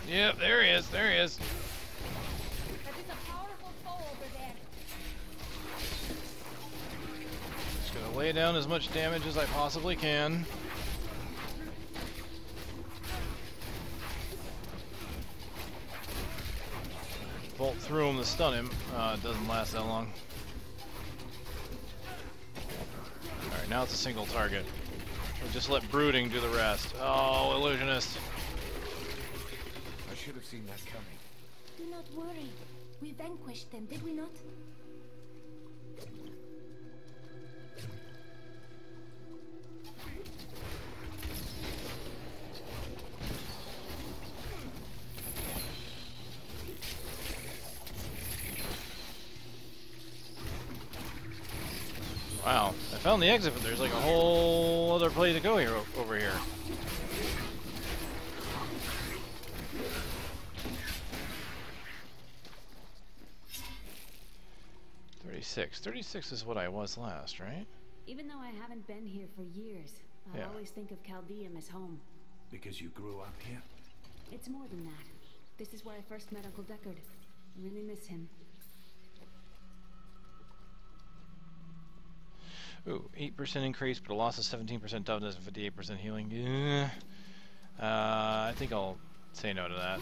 Yep, there he is. There he is.
That is a powerful foe over there.
Just gonna lay down as much damage as I possibly can. Bolt through him to stun him. It doesn't last that long. Alright, now it's a single target. We'll just let brooding do the rest. Oh, illusionist.
I should have seen that coming.
Do not worry. We vanquished them, did we not?
Wow, I found the exit, but there's like a whole other place to go here over here. $36 is what I was last, right?
Even though I haven't been here for years, I always think of Chaldeum as home.
Because you grew up here?
It's more than that. This is where I first met Uncle Deckard. I really miss him.
Ooh, 8% increase, but a loss of 17% toughness and 58% healing. Yeah. I think I'll say no to that.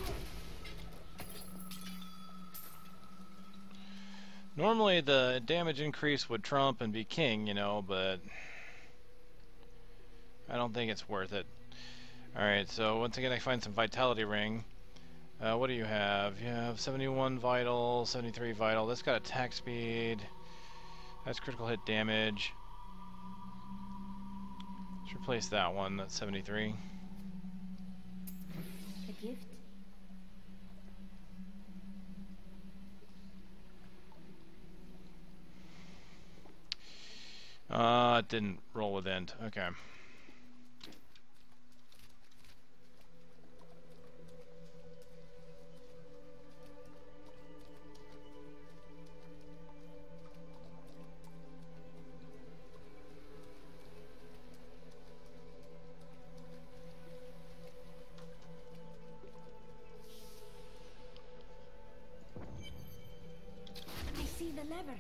Normally the damage increase would trump and be king, you know, but I don't think it's worth it. Alright, so once again I find some vitality ring. What do you have? You have 71 vital, 73 vital. That's got attack speed. That's critical hit damage. Let's replace that one. That's 73.
A gift?
It didn't roll with end. Okay.
I see the lever.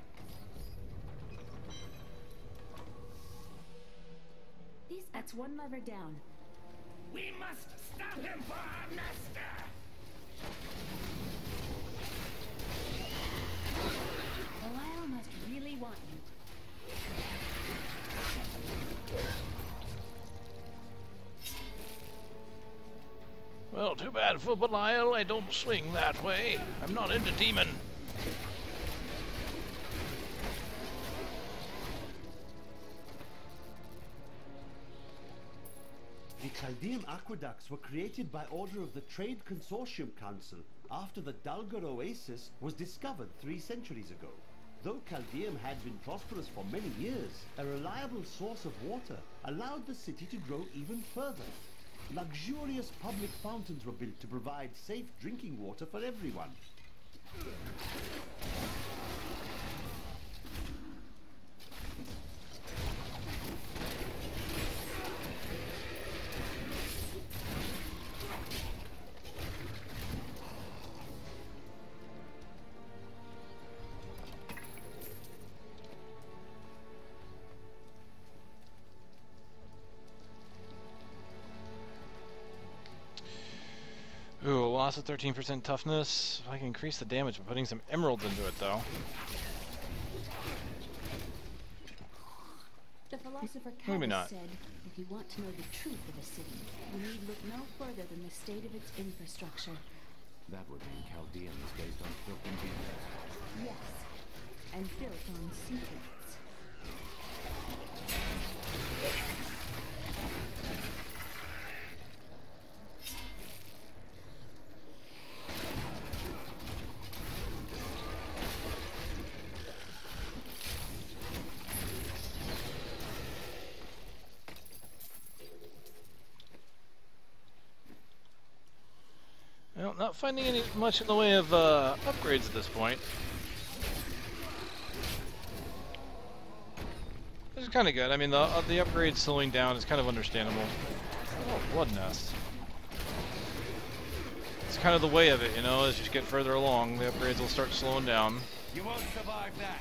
That's one lever down.
We must stop him for our master!
Belial must really want you.
Well, too bad for Belial. I don't swing that way. I'm not into demon.
The Chaldean aqueducts were created by order of the Trade Consortium Council after the DAHLGUR oasis was discovered 3 centuries ago. Though Chaldeum had been prosperous for many years, a reliable source of water allowed the city to grow even further. Luxurious public fountains were built to provide safe drinking water for everyone.
Ooh, loss of 13% toughness. I can increase the damage by putting some emeralds into it, though.
The philosopher
Maybe
Calvus
not.
said, if you want to know the truth of a city, you need look no further than the state of its infrastructure.
That would mean Chaldean is based on filth and demons.
Yes, and built on secrets.
Well, not finding any much in the way of upgrades at this point. This is kind of good. I mean, the upgrade slowing down is kind of understandable. Oh, blood nest. It's kind of the way of it, you know. As you get further along, the upgrades will start slowing down.
You won't survive that!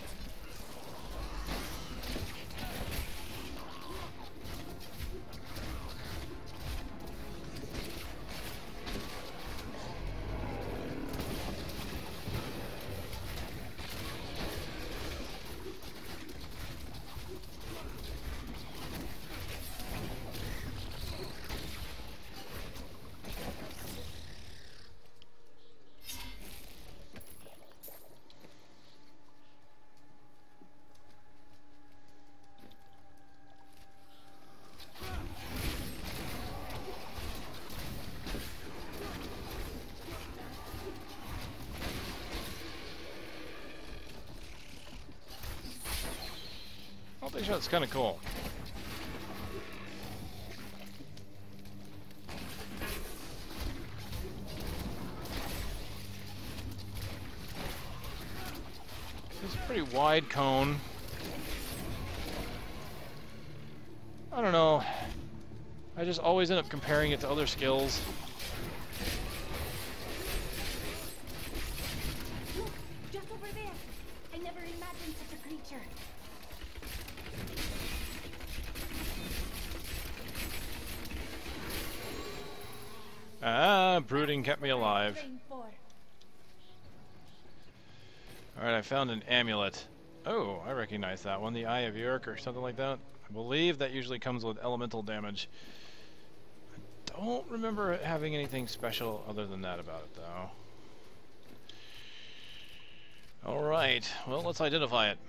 Shot's kind of cool. It's a pretty wide cone. I don't know. I just always end up comparing it to other skills.
Look, just over there. I never imagined such a creature.
Ah, brooding kept me alive. Alright, I found an amulet. Oh, I recognize that one. The Eye of York or something like that. I believe that usually comes with elemental damage. I don't remember it having anything special other than that about it, though. Alright, well, let's identify it.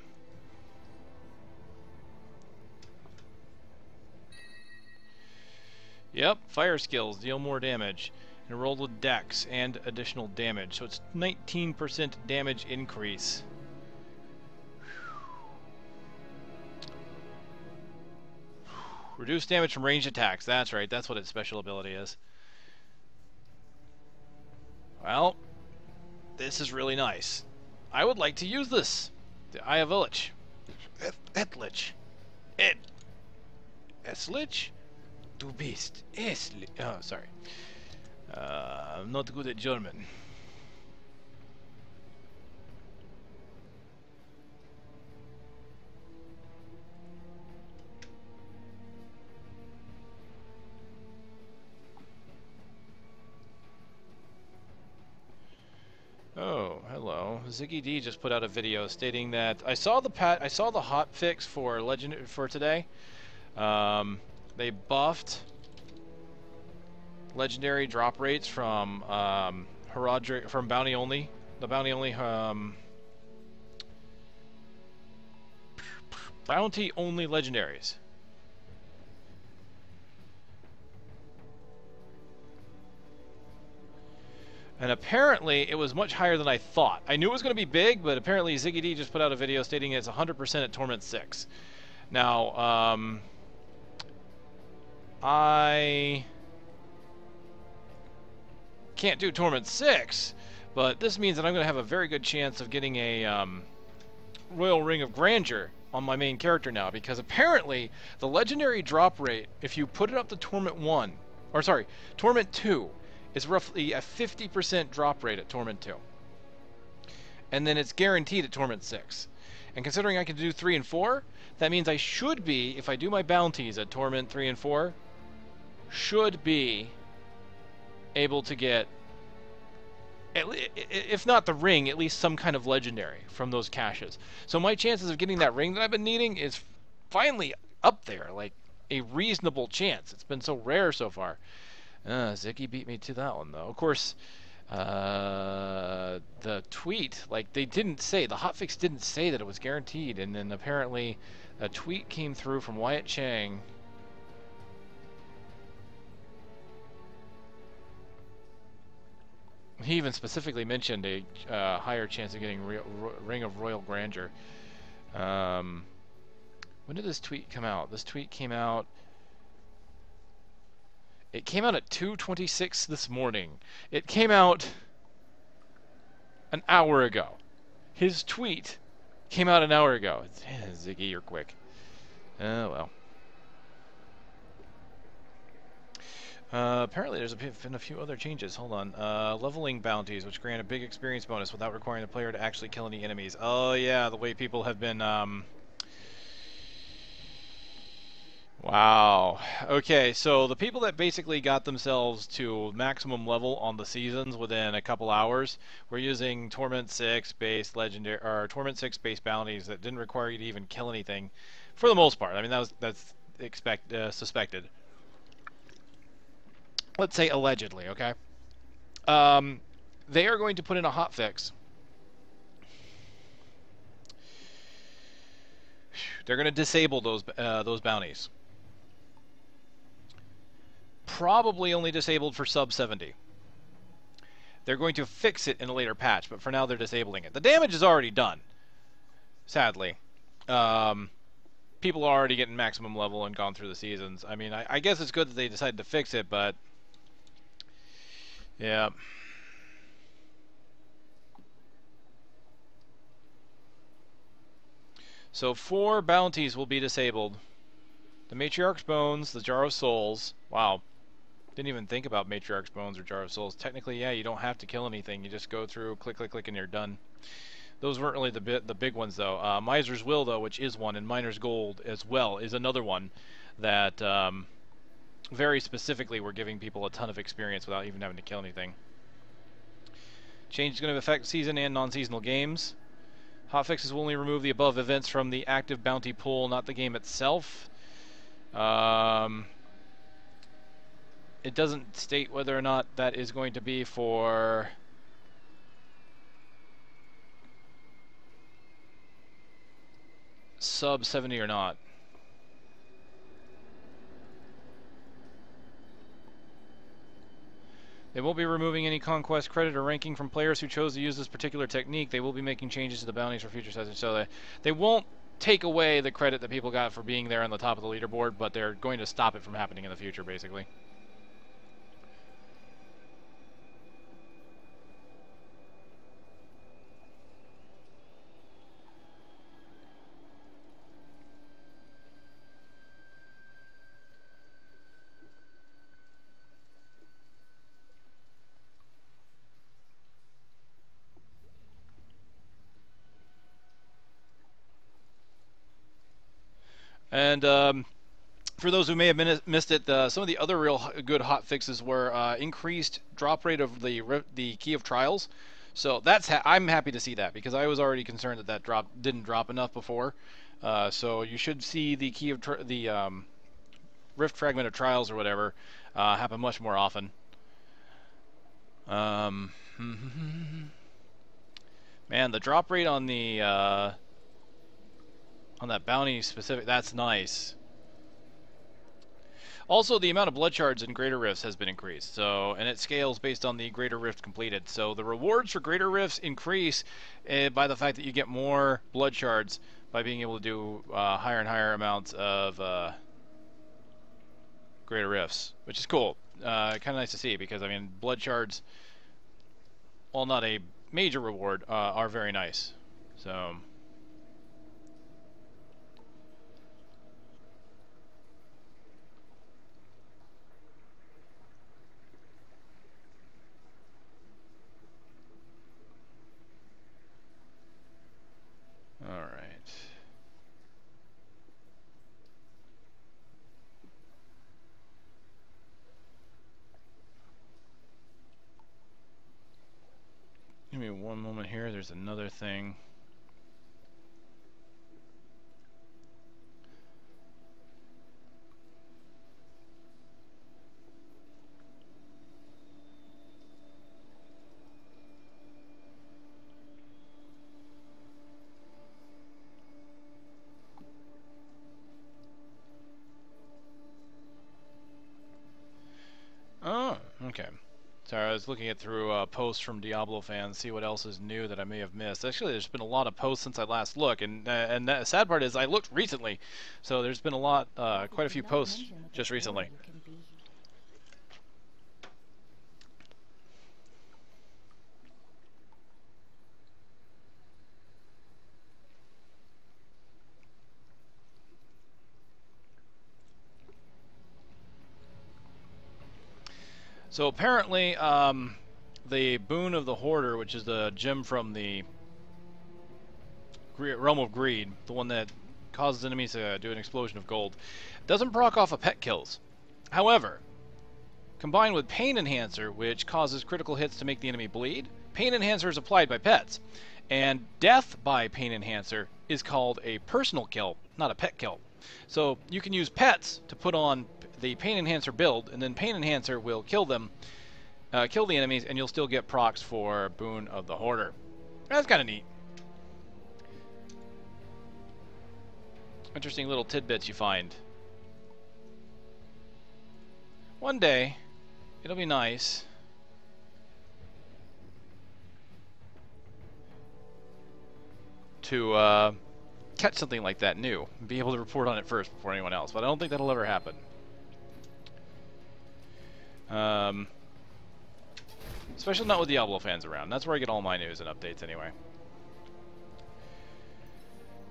Yep, fire skills deal more damage. And rolled with dex and additional damage. So it's 19% damage increase. Reduced damage from ranged attacks. That's right, that's what its special ability is. Well, this is really nice. I would like to use this. The Eye of Illich. Etlich. Eslich? Du bist Eslich. Oh, sorry. I'm not good at German. Oh, hello. Ziggy D just put out a video stating that I saw the hot fix for today. They buffed legendary drop rates from Herodric, from bounty only. The bounty only legendaries. And apparently it was much higher than I thought. I knew it was going to be big, but apparently Ziggy D just put out a video stating it's 100% at Torment 6. Now, I can't do Torment 6, but this means that I'm going to have a very good chance of getting a Royal Ring of Grandeur on my main character now, because apparently the legendary drop rate, if you put it up to Torment 1, or sorry, Torment 2, is roughly a 50% drop rate at Torment 2. And then it's guaranteed at Torment 6. And considering I can do 3 and 4, that means I should be, if I do my bounties at Torment 3 and 4, should be able to get, if not the ring, at least some kind of legendary from those caches. So my chances of getting that ring that I've been needing is finally up there, like a reasonable chance. It's been so rare so far. Ziggy beat me to that one, though. Of course, the tweet, like, they didn't say, the hotfix didn't say that it was guaranteed, and then apparently a tweet came through from Wyatt Chang. He even specifically mentioned a higher chance of getting Ring of Royal Grandeur. When did this tweet come out? This tweet came out... It came out at 2:26 this morning. It came out an hour ago. His tweet came out an hour ago. Ziggy, you're quick. Oh, well. Apparently there's been a few other changes. Hold on. Leveling bounties, which grant a big experience bonus without requiring the player to actually kill any enemies. Oh, yeah, the way people have been... Wow. Okay, so the people that basically got themselves to maximum level on the seasons within a couple hours were using Torment 6 based legendary or Torment 6 based bounties that didn't require you to even kill anything, for the most part. I mean, that's suspected. Let's say allegedly, okay? They are going to put in a hotfix. They're going to disable those bounties. Probably only disabled for sub 70. They're going to fix it in a later patch, but for now they're disabling it. The damage is already done, sadly. People are already getting maximum level and gone through the seasons. I mean, I guess it's good that they decided to fix it, but... yeah. So 4 bounties will be disabled. The Matriarch's Bones, the Jar of Souls. Wow. Didn't even think about Matriarch's Bones or Jar of Souls. Technically, yeah, you don't have to kill anything. You just go through, click, click, click, and you're done. Those weren't really the big ones, though. Miser's Will, though, which is one, and Miner's Gold as well, is another one that very specifically were giving people a ton of experience without even having to kill anything. Change is going to affect season and non-seasonal games. Hotfixes will only remove the above events from the active bounty pool, not the game itself. It doesn't state whether or not that is going to be for sub 70 or not. They won't be removing any conquest credit or ranking from players who chose to use this particular technique. They will be making changes to the bounties for future sessions. So they won't take away the credit that people got for being there on the top of the leaderboard, but they're going to stop it from happening in the future, basically. And for those who may have missed it, some of the other real good hot fixes were increased drop rate of the Key of Trials. So that's I'm happy to see that, because I was already concerned that that didn't drop enough before. So you should see the Key of the Rift Fragment of Trials or whatever happen much more often. Man, the drop rate on the on that bounty specific, that's nice. Also, the amount of blood shards in Greater Rifts has been increased, so, and it scales based on the Greater Rift completed. So the rewards for Greater Rifts increase by the fact that you get more blood shards by being able to do higher and higher amounts of Greater Rifts, which is cool. Kind of nice to see, because I mean, blood shards, while not a major reward, are very nice. So. Alright. Give me one moment here, there's another thing. Oh, okay. Sorry, I was looking at through posts from Diablo fans, see what else is new that I may have missed. Actually, there's been a lot of posts since I last looked, and the sad part is I looked recently, so there's been a lot, quite a few posts just recently. So apparently, the Boon of the Hoarder, which is the gem from the Realm of Greed, the one that causes enemies to do an explosion of gold, doesn't proc off of pet kills. However, combined with Pain Enhancer, which causes critical hits to make the enemy bleed, Pain Enhancer is applied by pets. And death by Pain Enhancer is called a personal kill, not a pet kill. So you can use pets to put on the Pain Enhancer build, and then Pain Enhancer will kill them, kill the enemies, and you'll still get procs for Boon of the Hoarder. That's kind of neat. Interesting little tidbits you find. One day, it'll be nice to catch something like that new and be able to report on it first before anyone else, but I don't think that'll ever happen. Especially not with Diablo fans around. That's where I get all my news and updates anyway.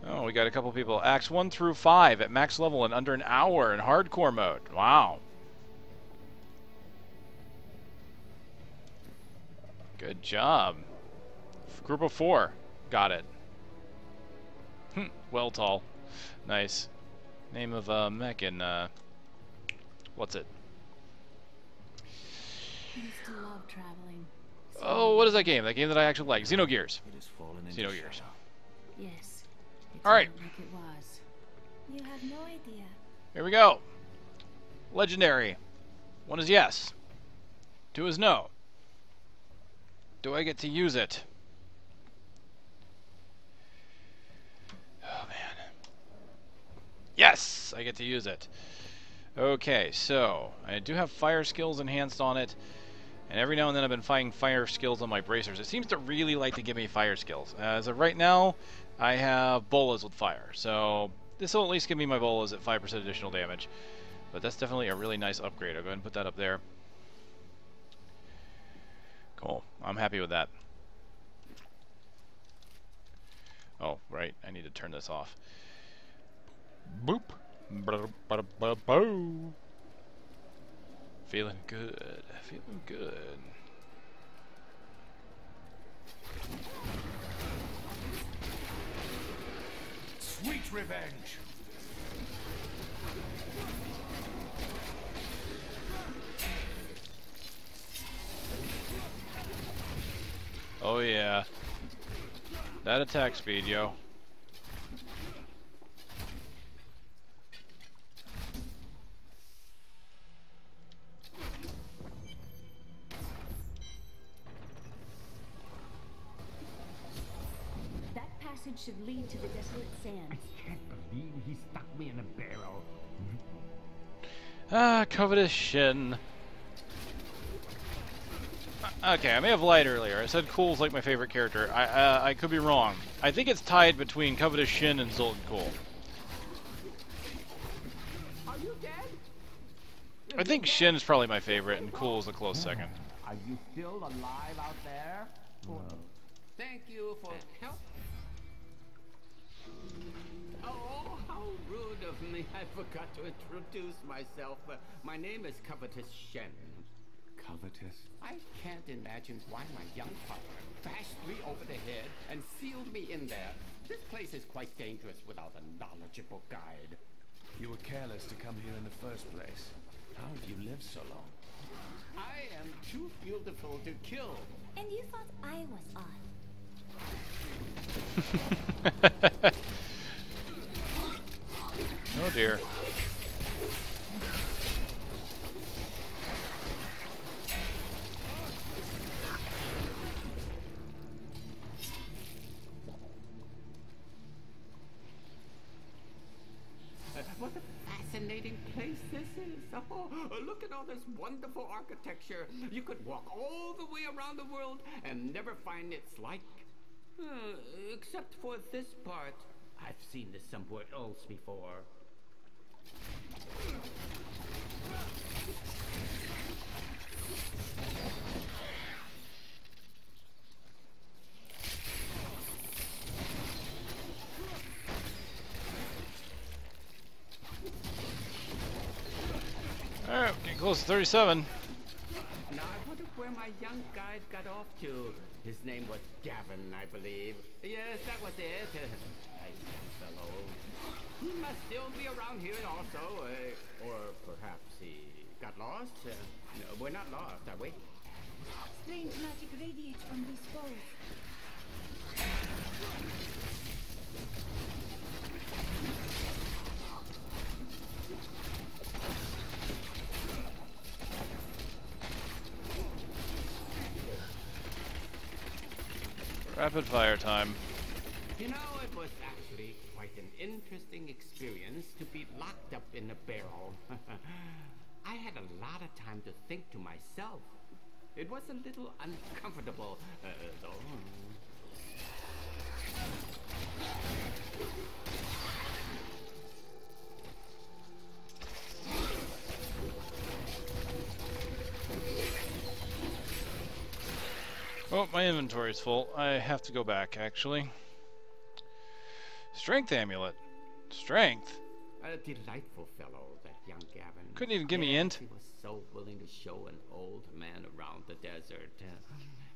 Oh, we got a couple people. Acts 1 through 5 at max level in under an hour in hardcore mode. Wow. Good job. Group of 4. Got it. Well tall. Nice. Name of mech in what's it?
I used to love traveling.
Oh, what is that game? That game that I actually like. Xenogears. Xenogears.
Yes. It's
All right.
not like it was.
You have no idea.
Here we go. Legendary. 1 is yes. 2 is no. Do I get to use it? Oh, man. Yes! I get to use it. Okay, so I do have fire skills enhanced on it. And every now and then I've been finding fire skills on my bracers. It seems to really like to give me fire skills. As of right now, I have bolas with fire. So this will at least give me my bolas at 5% additional damage. But that's definitely a really nice upgrade. I'll go ahead and put that up there. Cool. I'm happy with that. Oh, right. I need to turn this off. Boop. Ba-da-ba-da-ba-boo. Feeling good. Feeling good.
Sweet revenge.
Oh yeah. That attack speed, yo.
That passage should lead to the desolate sands.
I can't believe he stuck me in a barrel.
Ah, covetous Shin. Okay, I may have lied earlier. I said Cool's like my favorite character. I could be wrong. I think it's tied between Covetous Shin and Zoltan Cool.
Are you dead?
I think Shin is probably my favorite, and Cool is a close second.
Are you still alive out there? Thank you for help.
Oh, how rude of me. I forgot to introduce myself. My name is Covetous Shen.
Covetous?
I can't imagine why my young father bashed me over the head and sealed me in there. This place is quite dangerous without a knowledgeable guide.
You were careless to come here in the first place. How have you lived so long?
I am too beautiful to kill.
And you thought I was odd.
Oh dear.
What a fascinating place this is. Oh, look at all this wonderful architecture. You could walk all the way around the world and never find its like. Except for this part. I've seen this somewhere else before.
Alright, getting close to 37.
Now I wonder where my young guide got off to. His name was Gavin, I believe. Yes, that was it. Nice fellow. He must still be around here also. Or perhaps he got lost. No, we're not lost, are we?
Strange magic radiates from these bows.
Rapid fire time.
You know, it was actually quite an interesting experience to be locked up in a barrel. I had a lot of time to think to myself. It was a little uncomfortable, though.
Oh, my inventory is full. I have to go back, actually. Strength amulet. Strength?
A delightful fellow, that young Gavin.
Couldn't even give me int.
He was so willing to show an old man around the desert.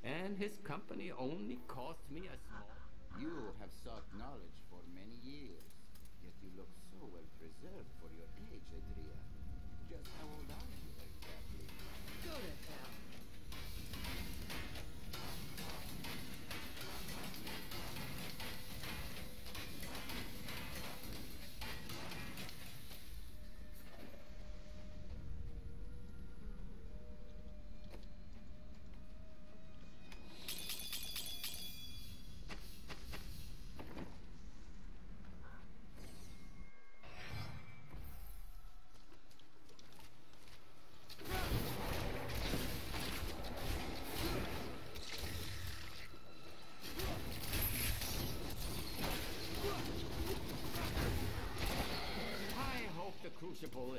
And his company only cost me a small...
You have sought knowledge for many years, yet you look so well preserved for your age, Adria. Just how old are you exactly?
Go to hell.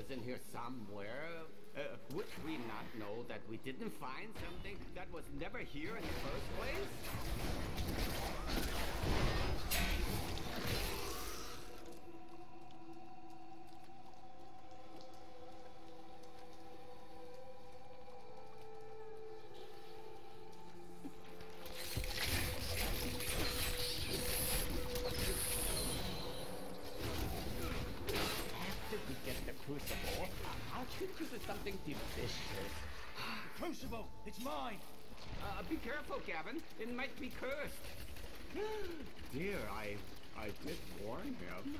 was in here somewhere. Would we not know that we didn't find something that was never here in the first place? After we get the crucible, I'll treat you to something delicious.
Crucible, it's mine.
Be careful, Gavin. It might be cursed. Dear, I did warn him.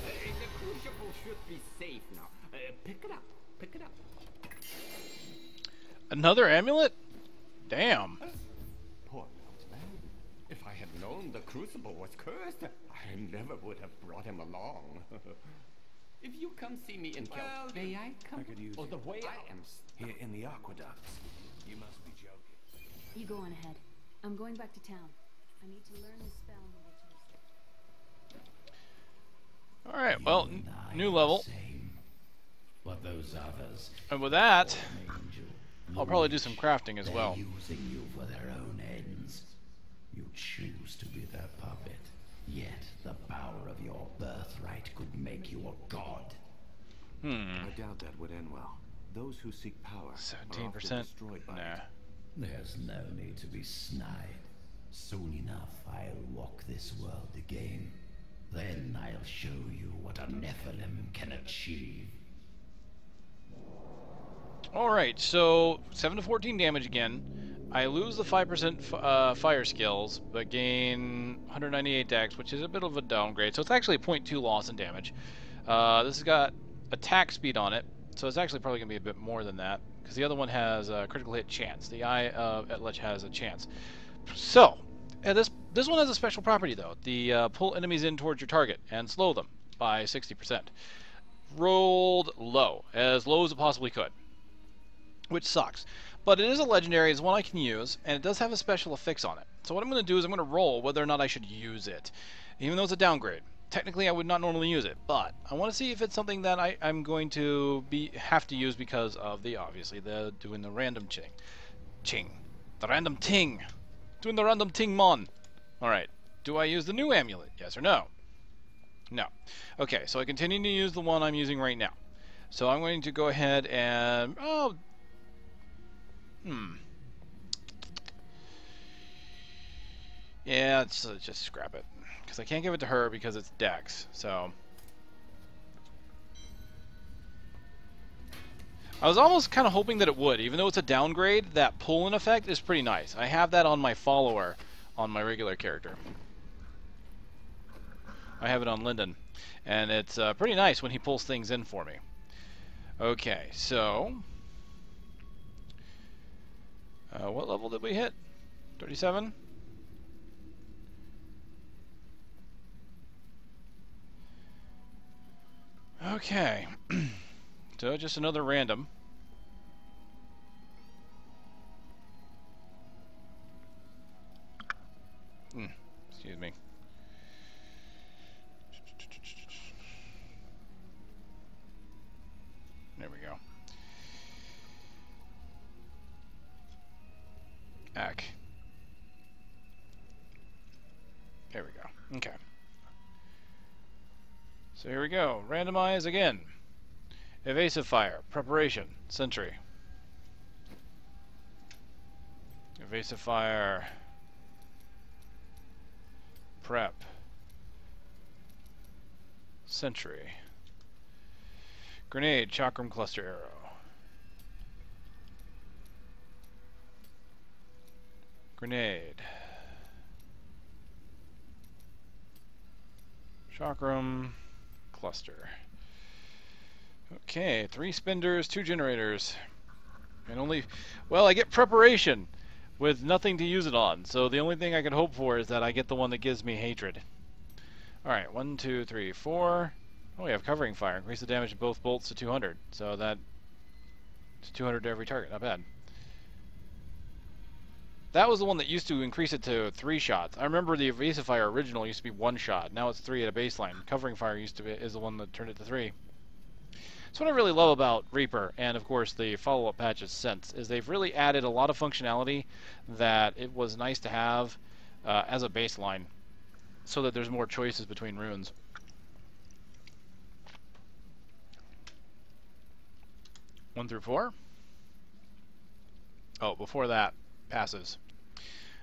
The crucible should be safe now. Pick it up. Pick it up.
Another amulet? Damn.
Poor little man. If I had known the crucible was cursed, I never would have brought him along. If you come see me in Cal, may I come?
I could use
the way I am
here in the aqueducts. You must be joking.
You go on ahead. I'm going back to town. I need to learn the spell needed to.
Alright, well, new level.
But those others,
And with that, I'll probably do some crafting as well.
using you for their own ends. You choose to be their puppet, yet the power of your birthright could make you a god.
I doubt that would end well. Those who seek power are often
17%?
destroyed by
Nah.
it.
There's no need to be snide. Soon enough, I'll walk this world again. Then I'll show you what a Nephilim can achieve.
Alright, so 7 to 14 damage again. I lose the 5% fire skills, but gain 198 dex, which is a bit of a downgrade. So it's actually a 0.2 loss in damage. This has got attack speed on it, so it's actually probably going to be a bit more than that, because the other one has a critical hit chance. The Eye of Etlich has a chance. So, this one has a special property, though. The pull enemies in towards your target and slow them by 60%. Rolled low as it possibly could, which sucks. But it is a legendary, it's one I can use, and it does have a special affix on it. So what I'm going to do is I'm going to roll whether or not I should use it, even though it's a downgrade. Technically, I would not normally use it, but I want to see if it's something that I'm going to have to use because of obviously doing the random the random ting, doing the random ting mon. All right, do I use the new amulet? Yes or no? No. Okay, so I continue to use the one I'm using right now. So I'm going to go ahead and yeah, let's just scrap it. Because I can't give it to her because it's Dex, so... I was almost kind of hoping that it would. Even though it's a downgrade, that pull-in effect is pretty nice. I have that on my follower, on my regular character. I have it on Lyndon. And it's pretty nice when he pulls things in for me. Okay, so... what level did we hit? 37? Okay. So just another random. Excuse me. There we go. Ack. There we go. Okay. So here we go. Randomize again. Evasive fire. Preparation. Sentry. Evasive fire. Prep. Sentry. Grenade. Chakram cluster arrow. Grenade. Chakram cluster. Okay, 3 spinders, 2 generators. And only... Well, I get preparation with nothing to use it on. So the only thing I can hope for is that I get the one that gives me hatred. Alright, 1, 2, 3, 4. Oh, we have covering fire. Increase the damage of both bolts to 200. So that's 200 to every target. Not bad. That was the one that used to increase it to 3 shots. I remember the evasive fire original used to be 1 shot. Now it's 3 at a baseline. Covering fire is the one that turned it to 3. That's what I really love about Reaper, and of course the follow-up patches since, is they've really added a lot of functionality that it was nice to have as a baseline, so that there's more choices between runes. One through 4. Oh, before that, passives.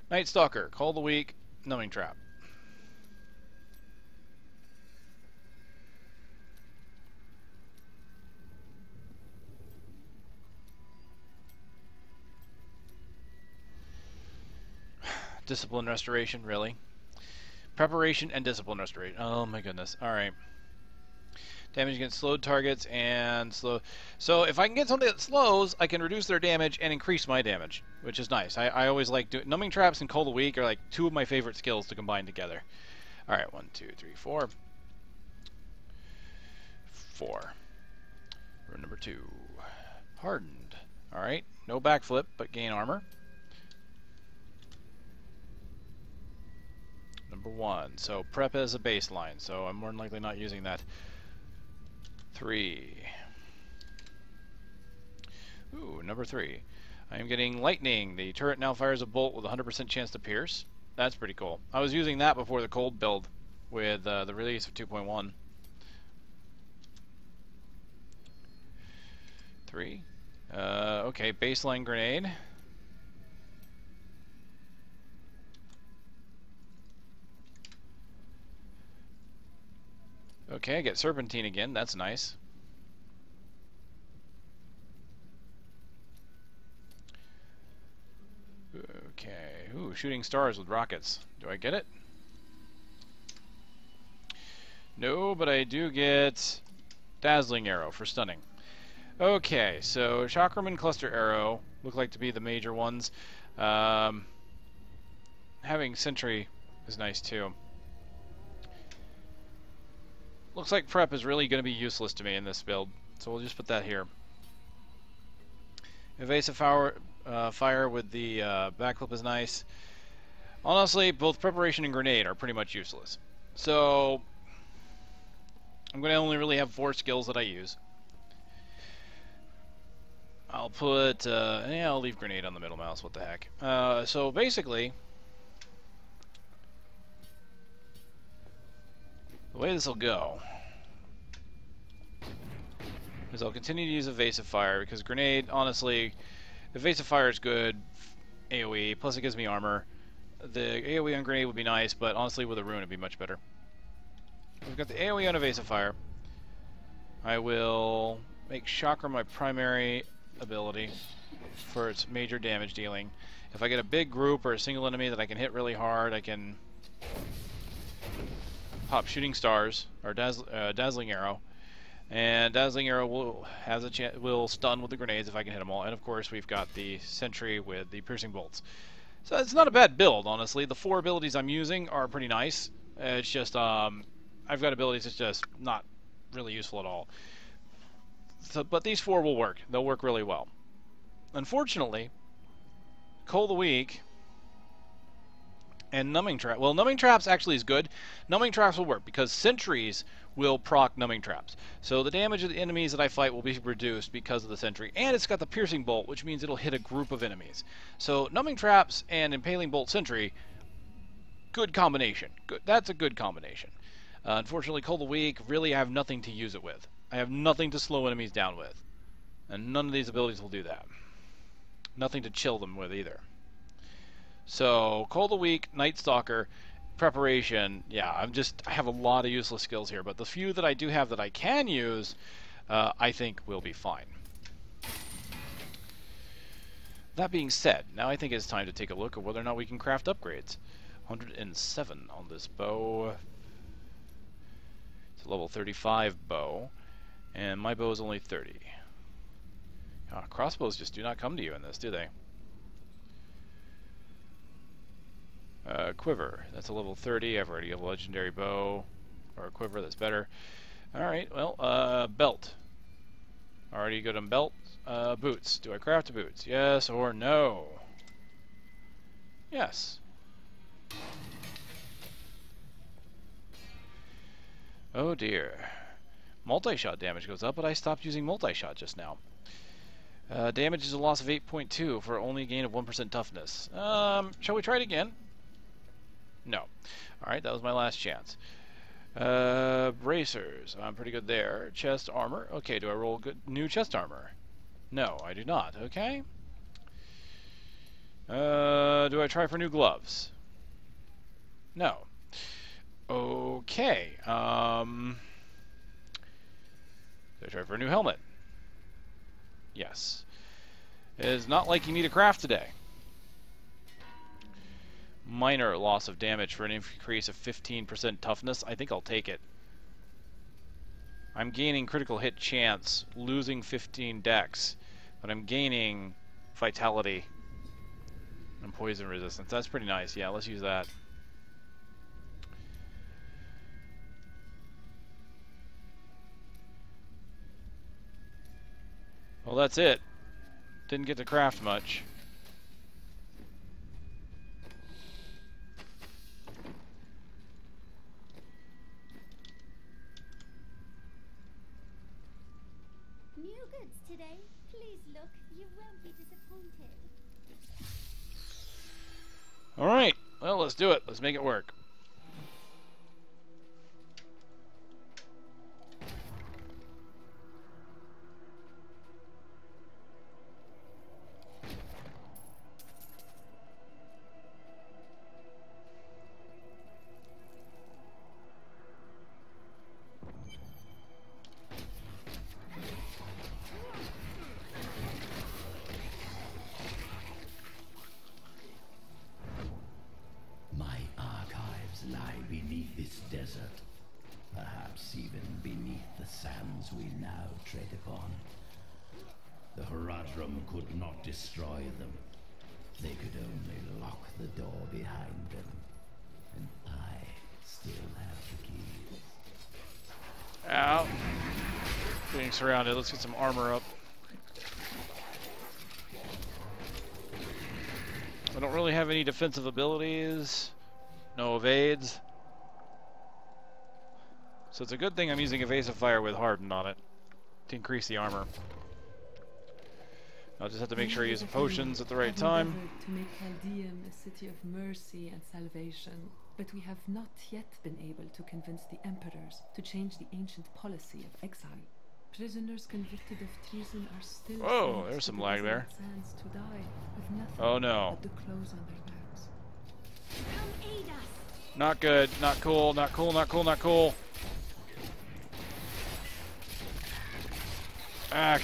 Night Stalker, Call of the Week, Numbing Trap. Discipline Restoration, really? Preparation and Discipline Restoration. Oh my goodness. Alright. Damage against slowed targets and slow. So if I can get something that slows, I can reduce their damage and increase my damage, which is nice. I always like doing Numbing Traps and Cold a Week are like two of my favorite skills to combine together. Alright, 1, 2, 3, 4. 4. Rune number 2. Hardened. Alright, no backflip, but gain armor. Number 1. So prep as a baseline, so I'm more than likely not using that. 3. Ooh, number 3. I am getting lightning. The turret now fires a bolt with a 100% chance to pierce. That's pretty cool. I was using that before the cold build with the release of 2.1. 3. Okay, baseline grenade. Okay, I get Serpentine again. That's nice. Okay. Ooh, shooting stars with rockets. Do I get it? No, but I do get Dazzling Arrow for stunning. Okay, so Chakraman Cluster Arrow look like to be the major ones. Having Sentry is nice too. Looks like prep is really going to be useless to me in this build, so we'll just put that here. Evasive fire with the backflip is nice. Honestly, both preparation and grenade are pretty much useless. So I'm going to only really have 4 skills that I use. I'll put, yeah, I'll leave grenade on the middle mouse, what the heck. So basically, the way this will go is I'll continue to use evasive fire because grenade, honestly, evasive fire is good AoE, plus it gives me armor. The AoE on grenade would be nice, but honestly with a rune it'd be much better. We've got the AoE on evasive fire. I will make Chakra my primary ability for its major damage dealing. If I get a big group or a single enemy that I can hit really hard, I can pop Shooting Stars or Dazzling Arrow, and Dazzling Arrow will stun with the grenades if I can hit them all. And of course, we've got the Sentry with the Piercing Bolts. So it's not a bad build, honestly. The 4 abilities I'm using are pretty nice. It's just I've got abilities that's just not really useful at all. So, but these 4 will work. They'll work really well. Unfortunately, Cold of the Week and Numbing Trap. Well, Numbing Traps actually is good. Numbing Traps will work because Sentries will proc Numbing Traps. So the damage of the enemies that I fight will be reduced because of the Sentry. And it's got the Piercing Bolt, which means it'll hit a group of enemies. So Numbing Traps and Impaling Bolt Sentry, good combination. Good. That's a good combination. Unfortunately, Cold of the Week, really I have nothing to use it with. I have nothing to slow enemies down with. And none of these abilities will do that. Nothing to chill them with either. So, Cold of the Week, Night Stalker, Preparation, yeah, I have a lot of useless skills here, but the few that I do have that I can use, I think will be fine. That being said, now I think it's time to take a look at whether or not we can craft upgrades. 107 on this bow. It's a level 35 bow, and my bow is only 30. Crossbows just do not come to you in this, do they? Quiver, that's a level 30. I've already got a legendary bow, or a quiver that's better. Alright, well, belt. Already good on belt. Boots. Do I craft boots? Yes or no? Yes. Oh dear. Multi-shot damage goes up, but I stopped using multi-shot just now. Damage is a loss of 8.2 for only a gain of 1% toughness. Shall we try it again? No. Alright, that was my last chance. Bracers. I'm pretty good there. Chest armor. Okay, do I roll good new chest armor? No, I do not. Okay. Do I try for new gloves? No. Okay. Do I try for a new helmet? Yes. It is not like you need a craft today. Minor loss of damage for an increase of 15% toughness. I think I'll take it. I'm gaining critical hit chance, losing 15 dex, but I'm gaining vitality and poison resistance. That's pretty nice. Yeah, let's use that. Well, that's it. Didn't get to craft much.
New goods today. Please look. You won't be disappointed.
Alright. Well, let's do it. Let's make it work.
Lie beneath this desert, perhaps even beneath the sands we now tread upon. The Horadrim could not destroy them. They could only lock the door behind them. And I still have the keys.
Ow. Being surrounded. Let's get some armor up. I don't really have any defensive abilities. No evades. So it's a good thing I'm using evasive fire with hardened on it to increase the armor. I'll just have to make sure I use potions at the right time.
To make Chaldeum a city of mercy and salvation, but we have not yet been able to convince the emperors to change the ancient policy of exile. Prisoners convicted of treason are still.
Whoa, there's some lag there.
Sands to die with nothing
Oh no.
but the clothes on their backs.
Come aid us.
Not good. Not cool. Not cool. Not cool. Not cool. Back.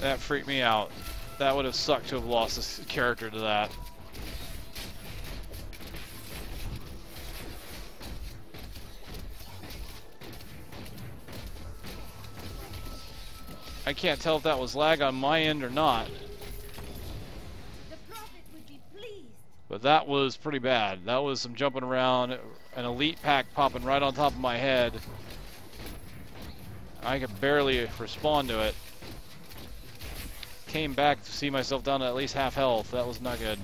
That freaked me out. That would have sucked to have lost this character to that. I can't tell if that was lag on my end or not. But that was pretty bad. That was some jumping around, an elite pack popping right on top of my head. I could barely respond to it. Came back to see myself down to at least half health. That was not good.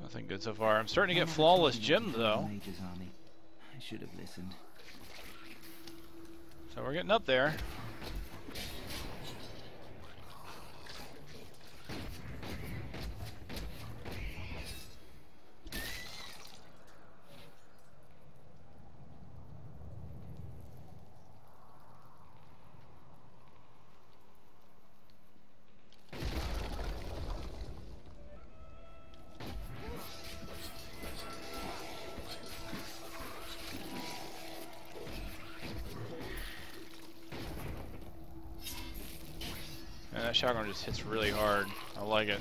Nothing good so far. I'm starting to get flawless gems though.
Mage's army. I should have listened.
So we're getting up there. And that shotgun just hits really hard. I like it.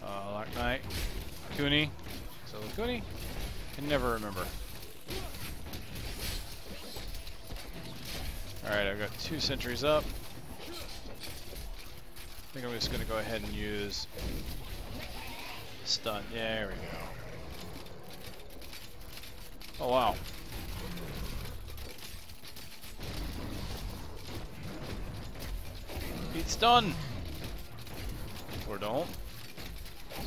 Lock Knight. Cooney. So Cooney? Can never remember. Alright, I've got 2 sentries up. I think I'm just going to go ahead and use stun. Yeah, there we go. Oh wow. Beat stun! Or don't.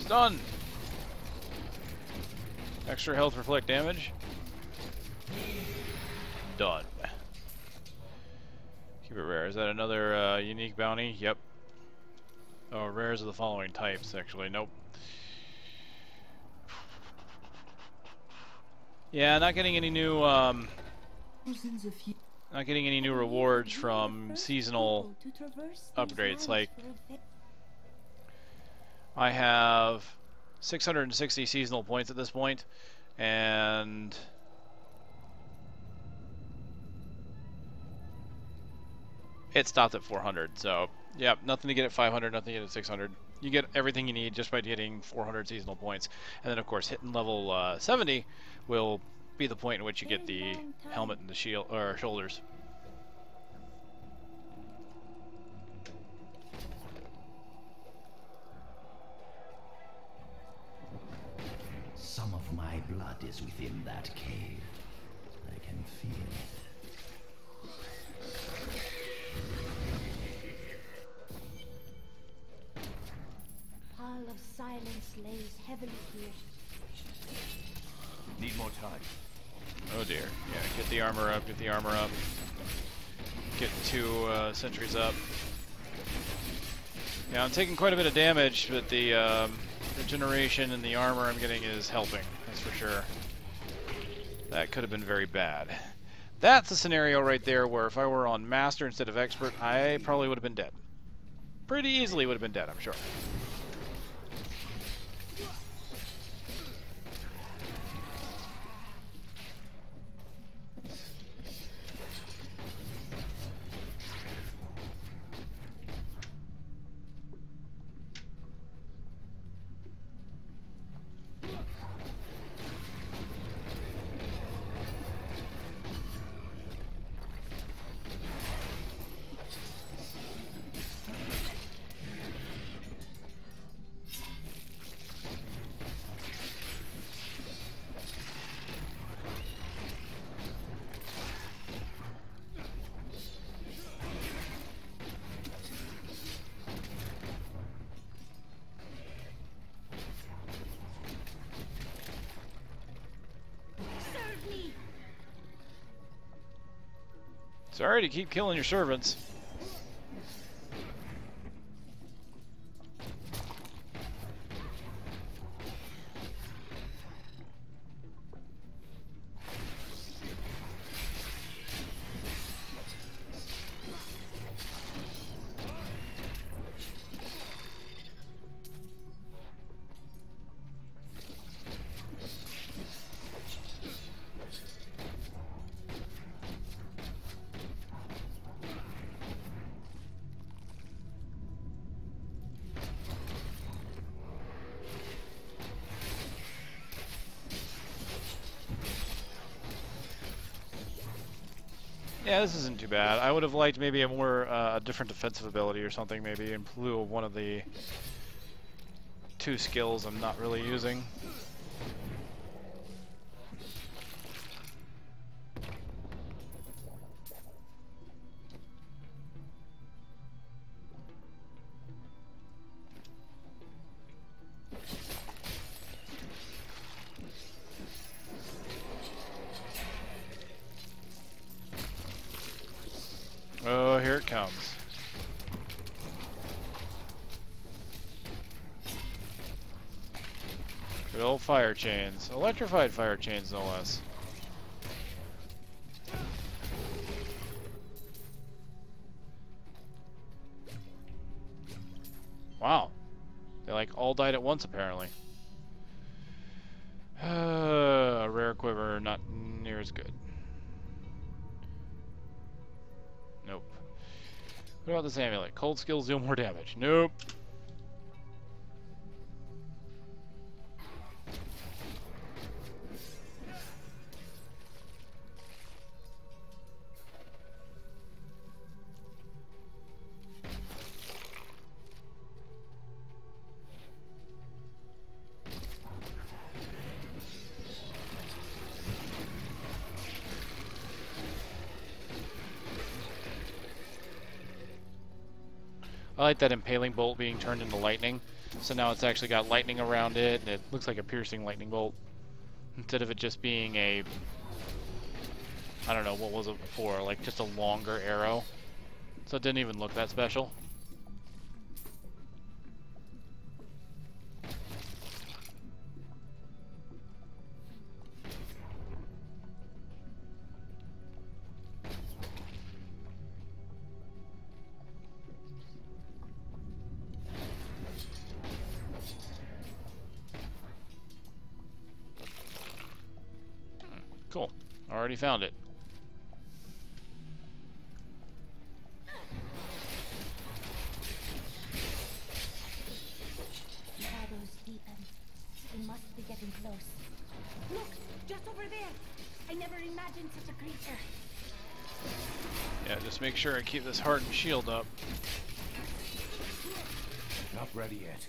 Stun! Extra health, reflect damage. Done. Keep it rare. Is that another unique bounty? Yep. Oh, rares of the following types, actually. Nope. Yeah, not getting any new not getting any new rewards from seasonal upgrades. Like, I have 660 seasonal points at this point, and it stopped at 400. So, yeah, nothing to get at 500, nothing to get at 600. You get everything you need just by getting 400 seasonal points. And then, of course, hitting level 70 will be the point in which you get the helmet and the shield or shoulders.
Some of my blood is within that cave. I can feel it.
Pall of silence lays heavily here.
Need more time.
Oh dear. Yeah, get the armor up, get the armor up. Get 2 sentries up. Yeah, I'm taking quite a bit of damage, but the regeneration and the armor I'm getting is helping, that's for sure. That could have been very bad. That's a scenario right there where if I were on Master instead of Expert, I probably would have been dead. Pretty easily would have been dead, I'm sure. Sorry to keep killing your servants. Yeah, this isn't too bad. I would have liked maybe a more a different defensive ability or something, maybe in lieu of one of the 2 skills I'm not really using. here it comes. Good old fire chains. Electrified fire chains, no less. Wow. They like all died at once, apparently. A rare quiver, not near as good. Nope. What about this amulet? Cold skills deal more damage. Nope. I like that impaling bolt being turned into lightning. So now it's actually got lightning around it, and it looks like a piercing lightning bolt. Instead of it just being a... I don't know, what was it before? Like just a longer arrow. So it didn't even look that special. Cool. Already found it.
Shadows deepen. We must be getting close. Look! Just over there! I never imagined such a creature.
Yeah, just make sure I keep this hardened shield up.
Not ready yet.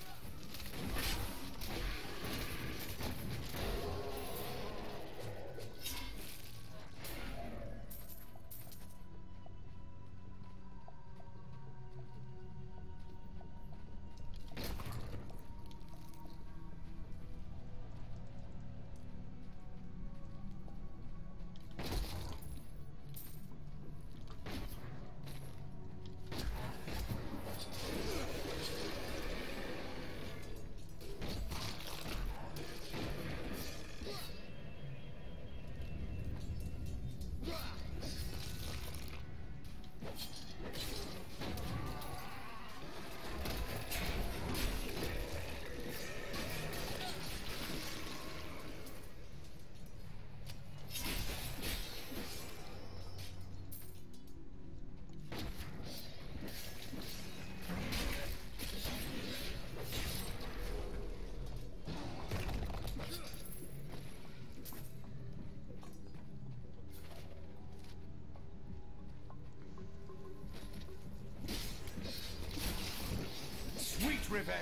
Sweet revenge.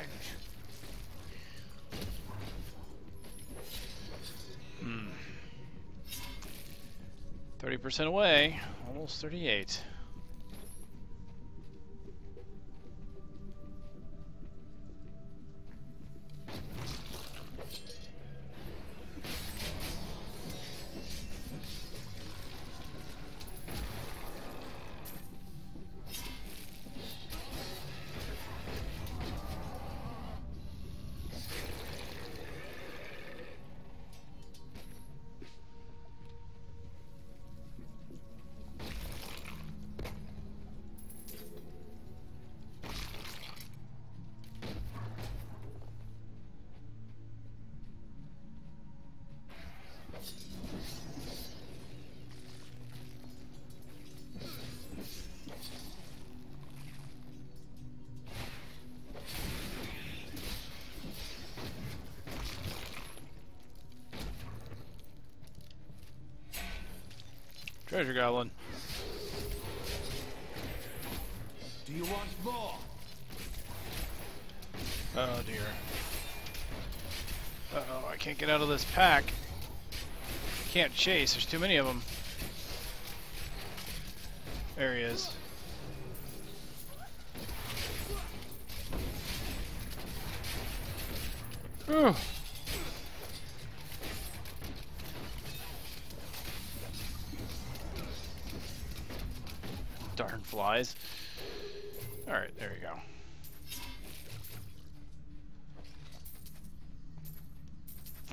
30% away, almost 38. Treasure goblin.
Do you want more?
Oh dear. Uh-oh, I can't get out of this pack. Can't chase, there's too many of them. There he is. Whew. Darn flies. Alright, there you go.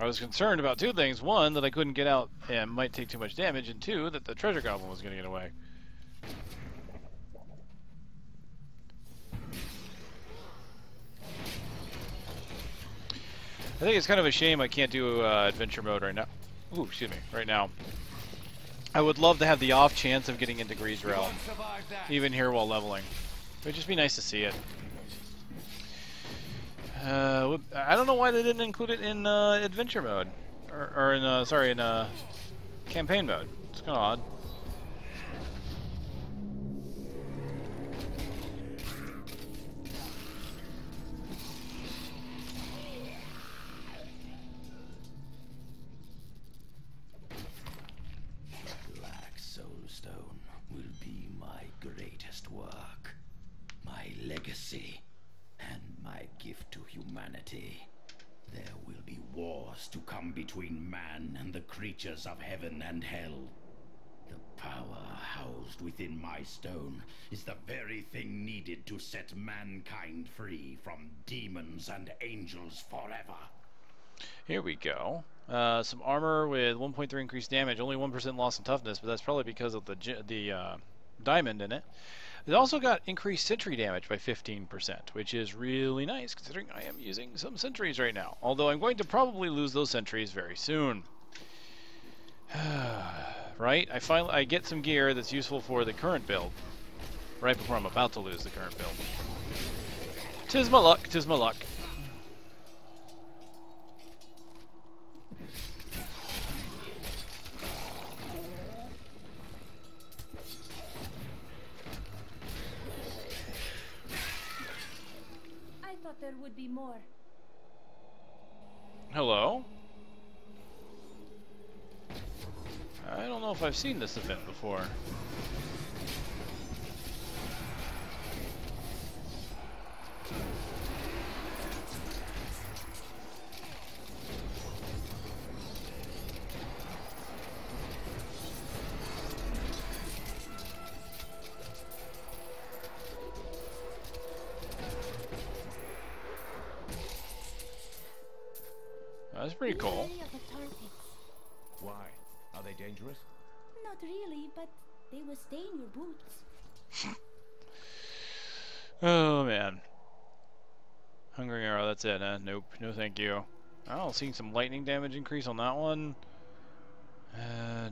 I was concerned about two things. One, that I couldn't get out and might take too much damage, and two, that the treasure goblin was going to get away. I think it's kind of a shame I can't do adventure mode right now. Ooh, excuse me, right now. I would love to have the off chance of getting into Greed's Realm, even here while leveling. It would just be nice to see it. I don't know why they didn't include it in adventure mode, or in sorry, in campaign mode. It's kind of odd.
Black Soulstone will be my greatest work, my legacy, and my gift to humanity. There will be wars to come between man and the creatures of heaven and hell. The power housed within my stone is the very thing needed to set mankind free from demons and angels forever.
Here we go. Some armor with 1.3 increased damage, only 1% loss in toughness, but that's probably because of the diamond in it. It also got increased sentry damage by 15%, which is really nice considering I am using some sentries right now. Although I'm going to probably lose those sentries very soon. Right? I get some gear that's useful for the current build right before I'm about to lose the current build. 'Tis my luck, 'tis my luck.
There would be more.
Hello? I don't know if I've seen this event before. That's pretty cool.
Why? Are they dangerous?
Not really, but they will stain your boots.
Oh man. Hungry arrow, that's it, huh? Nope, no thank you. Oh, seeing some lightning damage increase on that one.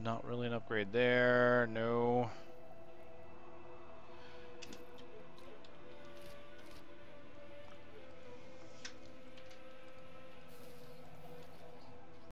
Not really an upgrade there, no.